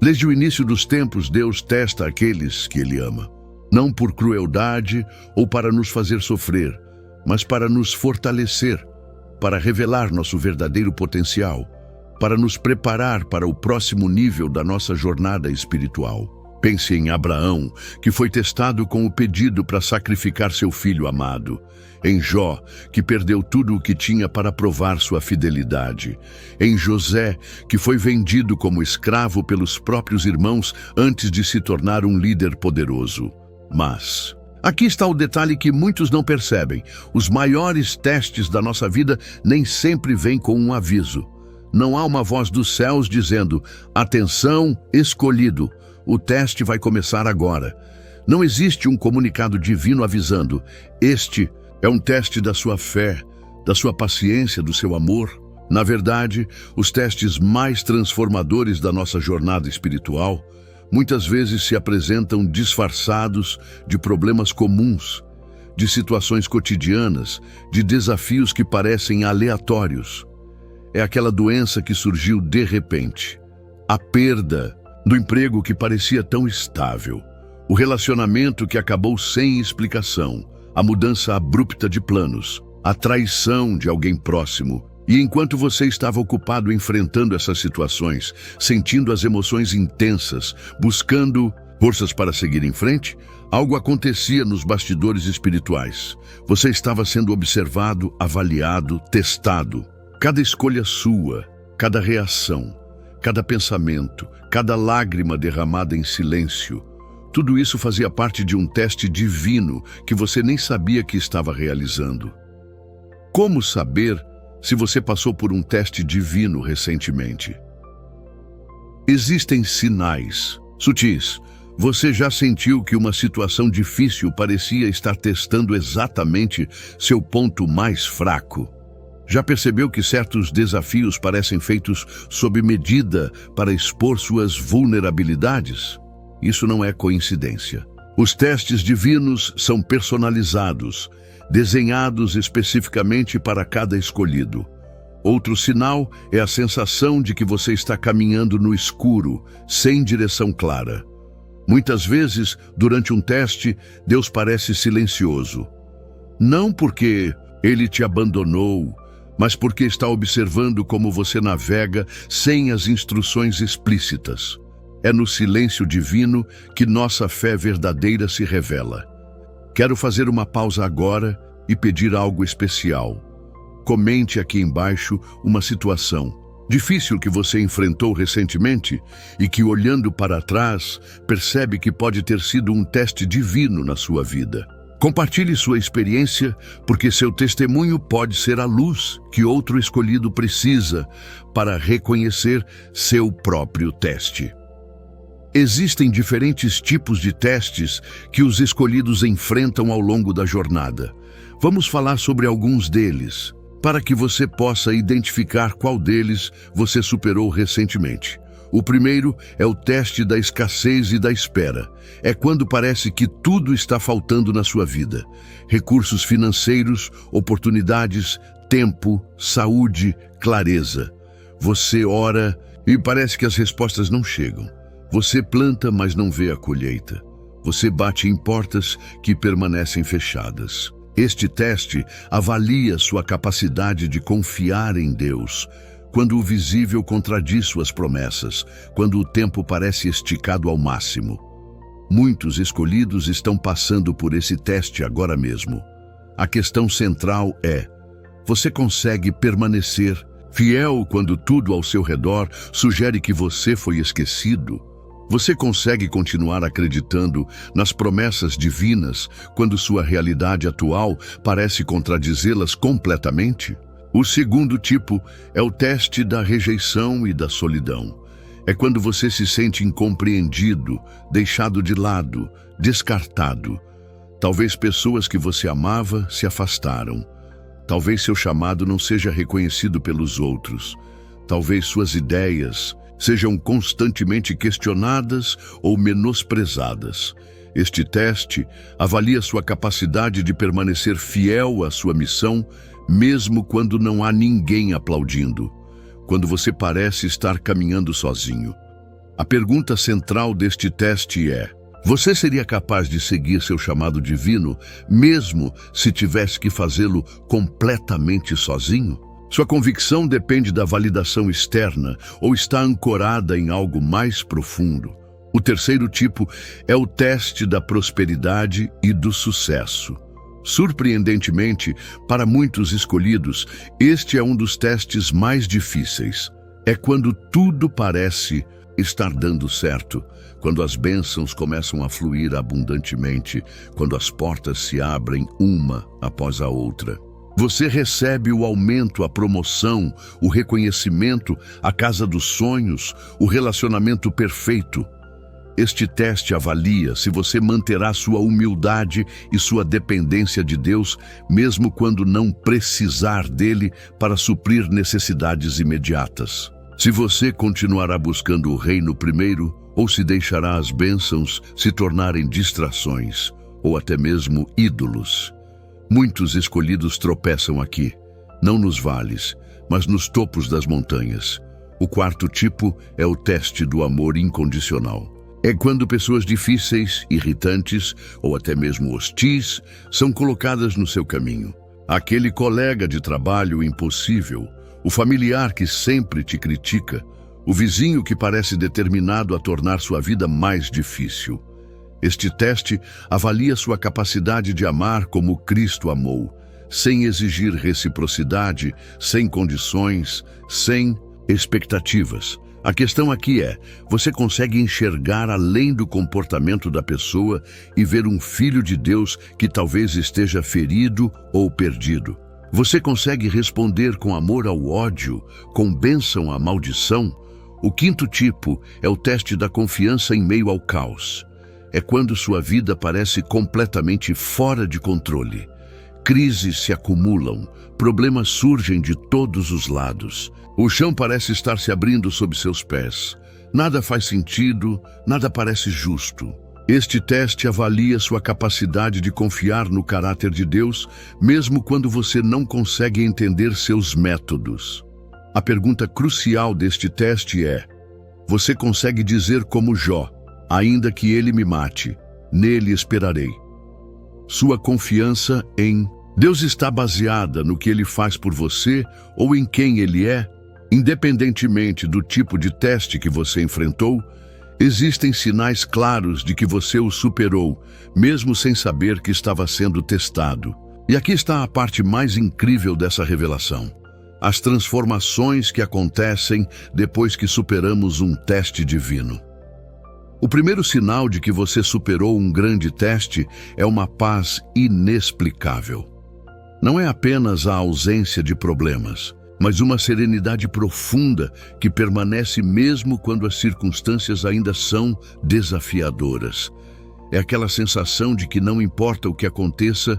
Desde o início dos tempos, Deus testa aqueles que Ele ama. Não por crueldade ou para nos fazer sofrer, mas para nos fortalecer, para revelar nosso verdadeiro potencial, para nos preparar para o próximo nível da nossa jornada espiritual. Pense em Abraão, que foi testado com o pedido para sacrificar seu filho amado. Em Jó, que perdeu tudo o que tinha para provar sua fidelidade. Em José, que foi vendido como escravo pelos próprios irmãos antes de se tornar um líder poderoso. Mas aqui está o detalhe que muitos não percebem. Os maiores testes da nossa vida nem sempre vêm com um aviso. Não há uma voz dos céus dizendo: atenção, escolhido, o teste vai começar agora. Não existe um comunicado divino avisando: este é um teste da sua fé, da sua paciência, do seu amor. Na verdade, os testes mais transformadores da nossa jornada espiritual muitas vezes se apresentam disfarçados de problemas comuns, de situações cotidianas, de desafios que parecem aleatórios. É aquela doença que surgiu de repente, a perda do emprego que parecia tão estável, o relacionamento que acabou sem explicação, a mudança abrupta de planos, a traição de alguém próximo. E enquanto você estava ocupado enfrentando essas situações, sentindo as emoções intensas, buscando forças para seguir em frente, algo acontecia nos bastidores espirituais. Você estava sendo observado, avaliado, testado. Cada escolha sua, cada reação, cada pensamento, cada lágrima derramada em silêncio, tudo isso fazia parte de um teste divino que você nem sabia que estava realizando. Como saber se você passou por um teste divino recentemente? Existem sinais sutis. Você já sentiu que uma situação difícil parecia estar testando exatamente seu ponto mais fraco? Já percebeu que certos desafios parecem feitos sob medida para expor suas vulnerabilidades? Isso não é coincidência. Os testes divinos são personalizados, desenhados especificamente para cada escolhido. Outro sinal é a sensação de que você está caminhando no escuro, sem direção clara. Muitas vezes, durante um teste, Deus parece silencioso. Não porque Ele te abandonou, mas porque está observando como você navega sem as instruções explícitas. É no silêncio divino que nossa fé verdadeira se revela. Quero fazer uma pausa agora e pedir algo especial. Comente aqui embaixo uma situação, difícil que você enfrentou recentemente e que, olhando para trás, percebe que pode ter sido um teste divino na sua vida. Compartilhe sua experiência, porque seu testemunho pode ser a luz que outro escolhido precisa para reconhecer seu próprio teste. Existem diferentes tipos de testes que os escolhidos enfrentam ao longo da jornada. Vamos falar sobre alguns deles, para que você possa identificar qual deles você superou recentemente. O primeiro é o teste da escassez e da espera. É quando parece que tudo está faltando na sua vida. Recursos financeiros, oportunidades, tempo, saúde, clareza. Você ora e parece que as respostas não chegam. Você planta, mas não vê a colheita. Você bate em portas que permanecem fechadas. Este teste avalia sua capacidade de confiar em Deus, quando o visível contradiz suas promessas, quando o tempo parece esticado ao máximo. Muitos escolhidos estão passando por esse teste agora mesmo. A questão central é: você consegue permanecer fiel quando tudo ao seu redor sugere que você foi esquecido? Você consegue continuar acreditando nas promessas divinas quando sua realidade atual parece contradizê-las completamente? O segundo tipo é o teste da rejeição e da solidão. É quando você se sente incompreendido, deixado de lado, descartado. Talvez pessoas que você amava se afastaram. Talvez seu chamado não seja reconhecido pelos outros. Talvez suas ideias sejam constantemente questionadas ou menosprezadas. Este teste avalia sua capacidade de permanecer fiel à sua missão, mesmo quando não há ninguém aplaudindo, quando você parece estar caminhando sozinho. A pergunta central deste teste é: você seria capaz de seguir seu chamado divino, mesmo se tivesse que fazê-lo completamente sozinho? Sua convicção depende da validação externa ou está ancorada em algo mais profundo? O terceiro tipo é o teste da prosperidade e do sucesso. Surpreendentemente, para muitos escolhidos, este é um dos testes mais difíceis. É quando tudo parece estar dando certo, quando as bênçãos começam a fluir abundantemente, quando as portas se abrem uma após a outra. Você recebe o aumento, a promoção, o reconhecimento, a casa dos sonhos, o relacionamento perfeito. Este teste avalia se você manterá sua humildade e sua dependência de Deus, mesmo quando não precisar dele para suprir necessidades imediatas. Se você continuará buscando o reino primeiro, ou se deixará as bênçãos se tornarem distrações, ou até mesmo ídolos. Muitos escolhidos tropeçam aqui, não nos vales, mas nos topos das montanhas. O quarto tipo é o teste do amor incondicional. É quando pessoas difíceis, irritantes ou até mesmo hostis são colocadas no seu caminho. Aquele colega de trabalho impossível, o familiar que sempre te critica, o vizinho que parece determinado a tornar sua vida mais difícil. Este teste avalia sua capacidade de amar como Cristo amou, sem exigir reciprocidade, sem condições, sem expectativas. A questão aqui é: você consegue enxergar além do comportamento da pessoa e ver um filho de Deus que talvez esteja ferido ou perdido? Você consegue responder com amor ao ódio, com bênção à maldição? O quinto tipo é o teste da confiança em meio ao caos. É quando sua vida parece completamente fora de controle. Crises se acumulam, problemas surgem de todos os lados. O chão parece estar se abrindo sob seus pés. Nada faz sentido, nada parece justo. Este teste avalia sua capacidade de confiar no caráter de Deus, mesmo quando você não consegue entender seus métodos. A pergunta crucial deste teste é: você consegue dizer como Jó: ainda que ele me mate, nele esperarei? Sua confiança em Deus está baseada no que ele faz por você ou em quem ele é? Independentemente do tipo de teste que você enfrentou, existem sinais claros de que você o superou, mesmo sem saber que estava sendo testado. E aqui está a parte mais incrível dessa revelação. as transformações que acontecem depois que superamos um teste divino. O primeiro sinal de que você superou um grande teste é uma paz inexplicável. Não é apenas a ausência de problemas, mas uma serenidade profunda que permanece mesmo quando as circunstâncias ainda são desafiadoras. É aquela sensação de que não importa o que aconteça,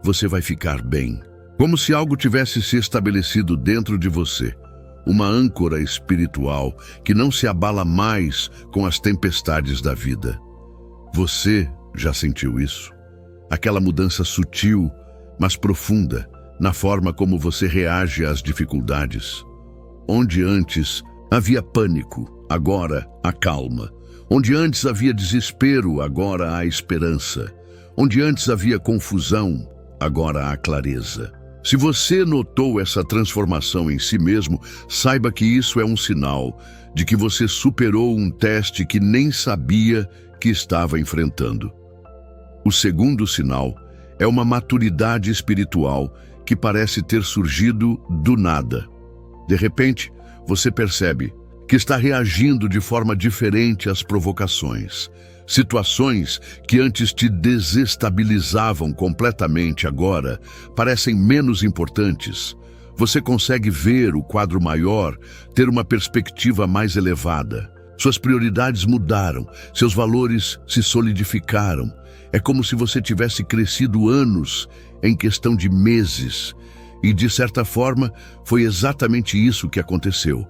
você vai ficar bem. Como se algo tivesse se estabelecido dentro de você. Uma âncora espiritual que não se abala mais com as tempestades da vida. Você já sentiu isso? Aquela mudança sutil, mas profunda, na forma como você reage às dificuldades. Onde antes havia pânico, agora há calma. Onde antes havia desespero, agora há esperança. Onde antes havia confusão, agora há clareza. Se você notou essa transformação em si mesmo, saiba que isso é um sinal de que você superou um teste que nem sabia que estava enfrentando. O segundo sinal é uma maturidade espiritual que parece ter surgido do nada. De repente, você percebe que está reagindo de forma diferente às provocações. Situações que antes te desestabilizavam completamente agora parecem menos importantes. Você consegue ver o quadro maior, ter uma perspectiva mais elevada. Suas prioridades mudaram, seus valores se solidificaram. É como se você tivesse crescido anos em questão de meses. E, de certa forma, foi exatamente isso que aconteceu.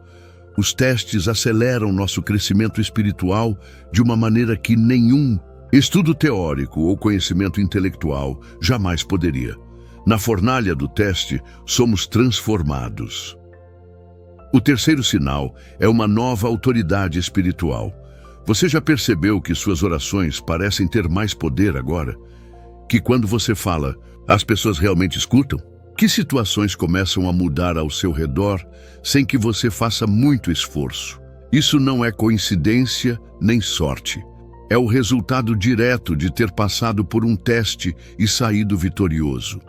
Os testes aceleram nosso crescimento espiritual de uma maneira que nenhum estudo teórico ou conhecimento intelectual jamais poderia. Na fornalha do teste, somos transformados. O terceiro sinal é uma nova autoridade espiritual. Você já percebeu que suas orações parecem ter mais poder agora? Que quando você fala, as pessoas realmente escutam? Que situações começam a mudar ao seu redor sem que você faça muito esforço? Isso não é coincidência nem sorte. É o resultado direto de ter passado por um teste e saído vitorioso.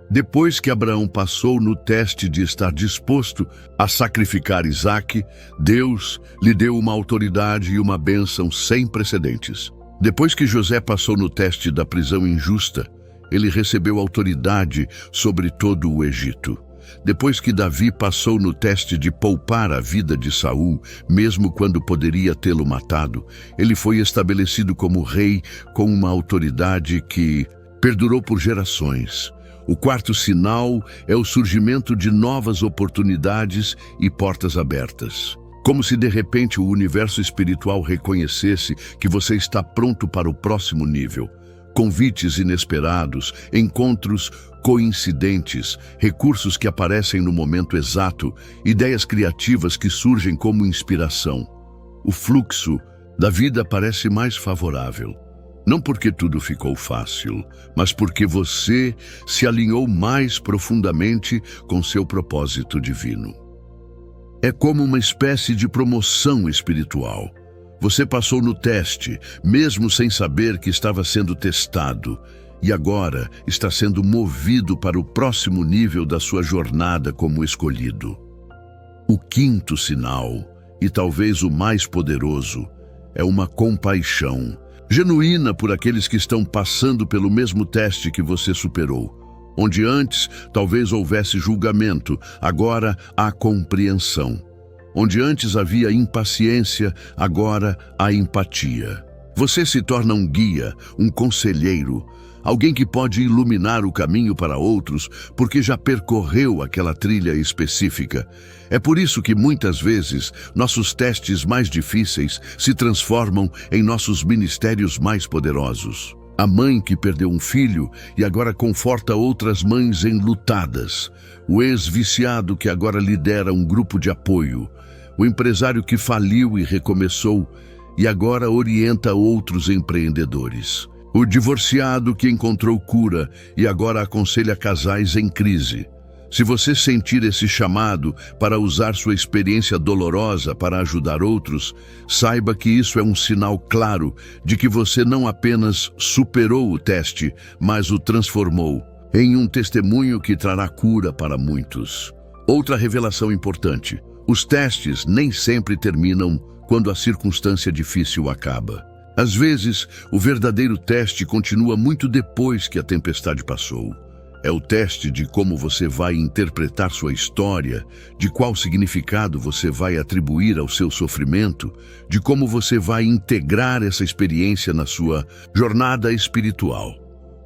Depois que Abraão passou no teste de estar disposto a sacrificar Isaque, Deus lhe deu uma autoridade e uma bênção sem precedentes. Depois que José passou no teste da prisão injusta, ele recebeu autoridade sobre todo o Egito. Depois que Davi passou no teste de poupar a vida de Saul, mesmo quando poderia tê-lo matado, ele foi estabelecido como rei com uma autoridade que perdurou por gerações. O quarto sinal é o surgimento de novas oportunidades e portas abertas. Como se de repente o universo espiritual reconhecesse que você está pronto para o próximo nível. Convites inesperados, encontros coincidentes, recursos que aparecem no momento exato, ideias criativas que surgem como inspiração. O fluxo da vida parece mais favorável. Não porque tudo ficou fácil, mas porque você se alinhou mais profundamente com seu propósito divino. É como uma espécie de promoção espiritual. Você passou no teste, mesmo sem saber que estava sendo testado, e agora está sendo movido para o próximo nível da sua jornada como escolhido. O quinto sinal, e talvez o mais poderoso, é uma compaixão genuína por aqueles que estão passando pelo mesmo teste que você superou. Onde antes talvez houvesse julgamento, agora há compreensão. Onde antes havia impaciência, agora há empatia. Você se torna um guia, um conselheiro, alguém que pode iluminar o caminho para outros porque já percorreu aquela trilha específica. É por isso que muitas vezes nossos testes mais difíceis se transformam em nossos ministérios mais poderosos. A mãe que perdeu um filho e agora conforta outras mães enlutadas. O ex-viciado que agora lidera um grupo de apoio. O empresário que faliu e recomeçou e agora orienta outros empreendedores. O divorciado que encontrou cura e agora aconselha casais em crise. Se você sentir esse chamado para usar sua experiência dolorosa para ajudar outros, saiba que isso é um sinal claro de que você não apenas superou o teste, mas o transformou em um testemunho que trará cura para muitos. Outra revelação importante: os testes nem sempre terminam quando a circunstância difícil acaba. Às vezes, o verdadeiro teste continua muito depois que a tempestade passou. É o teste de como você vai interpretar sua história, de qual significado você vai atribuir ao seu sofrimento, de como você vai integrar essa experiência na sua jornada espiritual.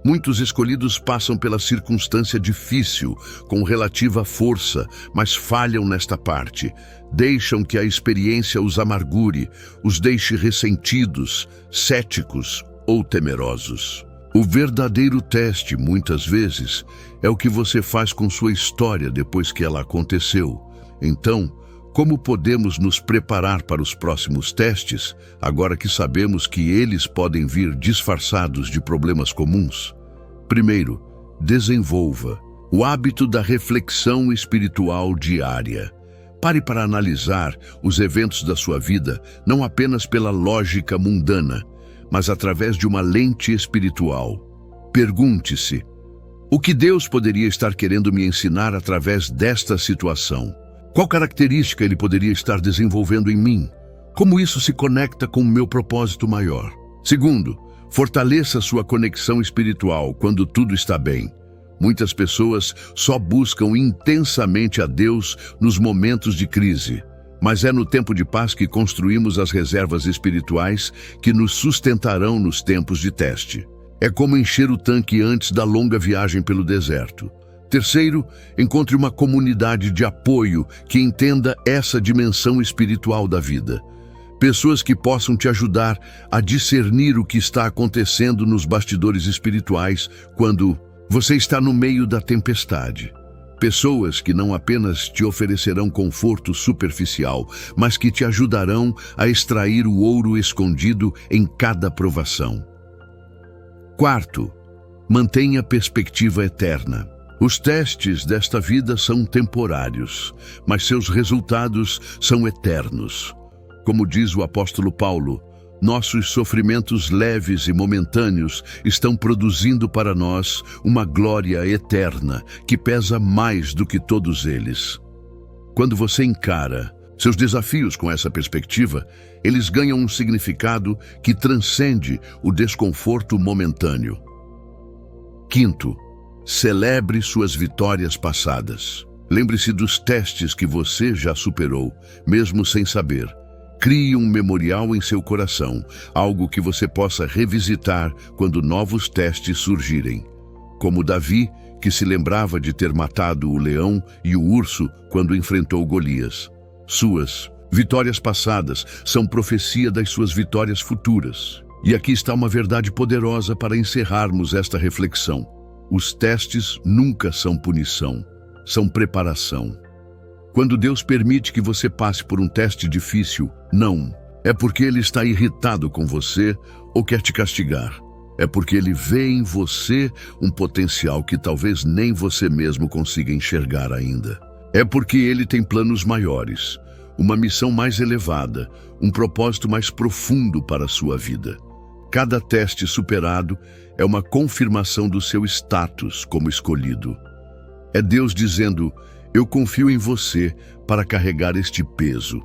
Muitos escolhidos passam pela circunstância difícil com relativa força, mas falham nesta parte. Deixam que a experiência os amargure, os deixe ressentidos, céticos ou temerosos. O verdadeiro teste, muitas vezes, é o que você faz com sua história depois que ela aconteceu. Então, como podemos nos preparar para os próximos testes, agora que sabemos que eles podem vir disfarçados de problemas comuns? Primeiro, desenvolva o hábito da reflexão espiritual diária. Pare para analisar os eventos da sua vida não apenas pela lógica mundana, mas através de uma lente espiritual. Pergunte-se: o que Deus poderia estar querendo me ensinar através desta situação? Qual característica Ele poderia estar desenvolvendo em mim? Como isso se conecta com o meu propósito maior? Segundo, fortaleça sua conexão espiritual quando tudo está bem. Muitas pessoas só buscam intensamente a Deus nos momentos de crise. Mas é no tempo de paz que construímos as reservas espirituais que nos sustentarão nos tempos de teste. É como encher o tanque antes da longa viagem pelo deserto. Terceiro, encontre uma comunidade de apoio que entenda essa dimensão espiritual da vida. Pessoas que possam te ajudar a discernir o que está acontecendo nos bastidores espirituais quando você está no meio da tempestade. Pessoas que não apenas te oferecerão conforto superficial, mas que te ajudarão a extrair o ouro escondido em cada provação. Quarto, mantenha perspectiva eterna. Os testes desta vida são temporários, mas seus resultados são eternos. Como diz o apóstolo Paulo, nossos sofrimentos leves e momentâneos estão produzindo para nós uma glória eterna que pesa mais do que todos eles. Quando você encara seus desafios com essa perspectiva, eles ganham um significado que transcende o desconforto momentâneo. Quinto, celebre suas vitórias passadas. Lembre-se dos testes que você já superou, mesmo sem saber. Crie um memorial em seu coração, algo que você possa revisitar quando novos testes surgirem. Como Davi, que se lembrava de ter matado o leão e o urso quando enfrentou Golias. Suas vitórias passadas são profecia das suas vitórias futuras. E aqui está uma verdade poderosa para encerrarmos esta reflexão. Os testes nunca são punição, são preparação. Quando Deus permite que você passe por um teste difícil, não é porque Ele está irritado com você ou quer te castigar. É porque Ele vê em você um potencial que talvez nem você mesmo consiga enxergar ainda. É porque Ele tem planos maiores, uma missão mais elevada, um propósito mais profundo para a sua vida. Cada teste superado é uma confirmação do seu status como escolhido. É Deus dizendo: eu confio em você para carregar este peso,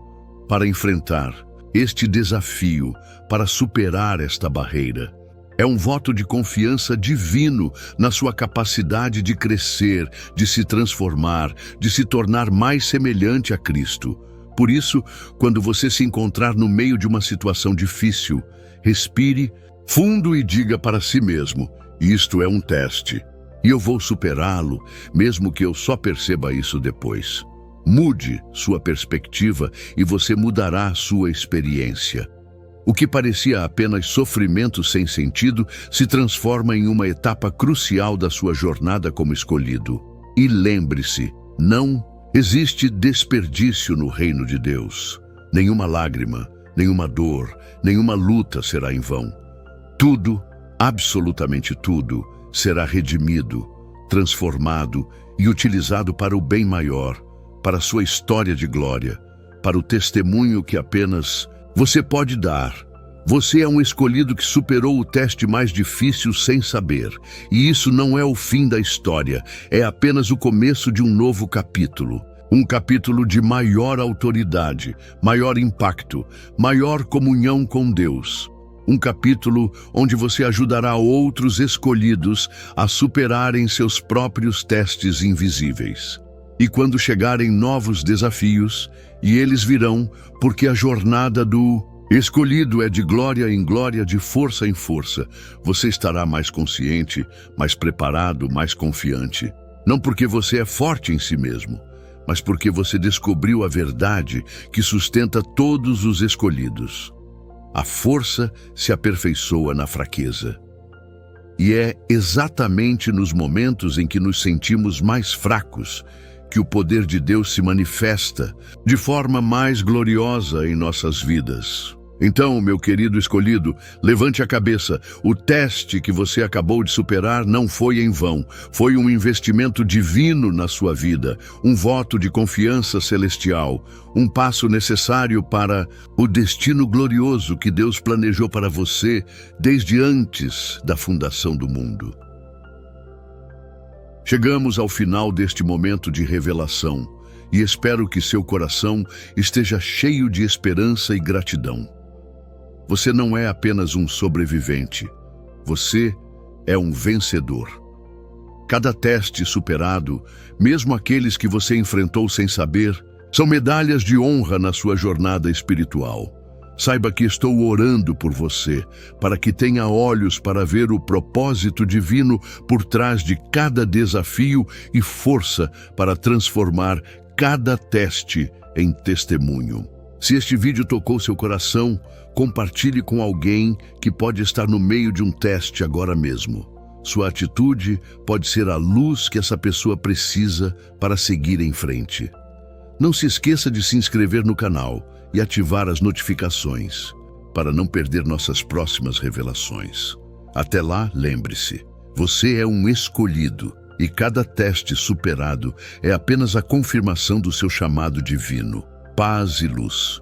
para enfrentar este desafio, para superar esta barreira. É um voto de confiança divino na sua capacidade de crescer, de se transformar, de se tornar mais semelhante a Cristo. Por isso, quando você se encontrar no meio de uma situação difícil, respire fundo e diga para si mesmo: isto é um teste. E eu vou superá-lo, mesmo que eu só perceba isso depois. Mude sua perspectiva e você mudará a sua experiência. O que parecia apenas sofrimento sem sentido se transforma em uma etapa crucial da sua jornada como escolhido. E lembre-se, não existe desperdício no reino de Deus. Nenhuma lágrima, nenhuma dor, nenhuma luta será em vão. Tudo, absolutamente tudo, será redimido, transformado e utilizado para o bem maior, para a sua história de glória, para o testemunho que apenas você pode dar. Você é um escolhido que superou o teste mais difícil sem saber, e isso não é o fim da história, é apenas o começo de um novo capítulo. Um capítulo de maior autoridade, maior impacto, maior comunhão com Deus. Um capítulo onde você ajudará outros escolhidos a superarem seus próprios testes invisíveis. E quando chegarem novos desafios, e eles virão, porque a jornada do escolhido é de glória em glória, de força em força, você estará mais consciente, mais preparado, mais confiante. Não porque você é forte em si mesmo, mas porque você descobriu a verdade que sustenta todos os escolhidos. A força se aperfeiçoa na fraqueza. E é exatamente nos momentos em que nos sentimos mais fracos que o poder de Deus se manifesta de forma mais gloriosa em nossas vidas. Então, meu querido escolhido, levante a cabeça. O teste que você acabou de superar não foi em vão. Foi um investimento divino na sua vida, um voto de confiança celestial, um passo necessário para o destino glorioso que Deus planejou para você desde antes da fundação do mundo. Chegamos ao final deste momento de revelação e espero que seu coração esteja cheio de esperança e gratidão. Você não é apenas um sobrevivente, você é um vencedor. Cada teste superado, mesmo aqueles que você enfrentou sem saber, são medalhas de honra na sua jornada espiritual. Saiba que estou orando por você, para que tenha olhos para ver o propósito divino por trás de cada desafio e força para transformar cada teste em testemunho. Se este vídeo tocou seu coração, compartilhe com alguém que pode estar no meio de um teste agora mesmo. Sua atitude pode ser a luz que essa pessoa precisa para seguir em frente. Não se esqueça de se inscrever no canal e ativar as notificações para não perder nossas próximas revelações. Até lá, lembre-se, você é um escolhido e cada teste superado é apenas a confirmação do seu chamado divino. Paz e luz.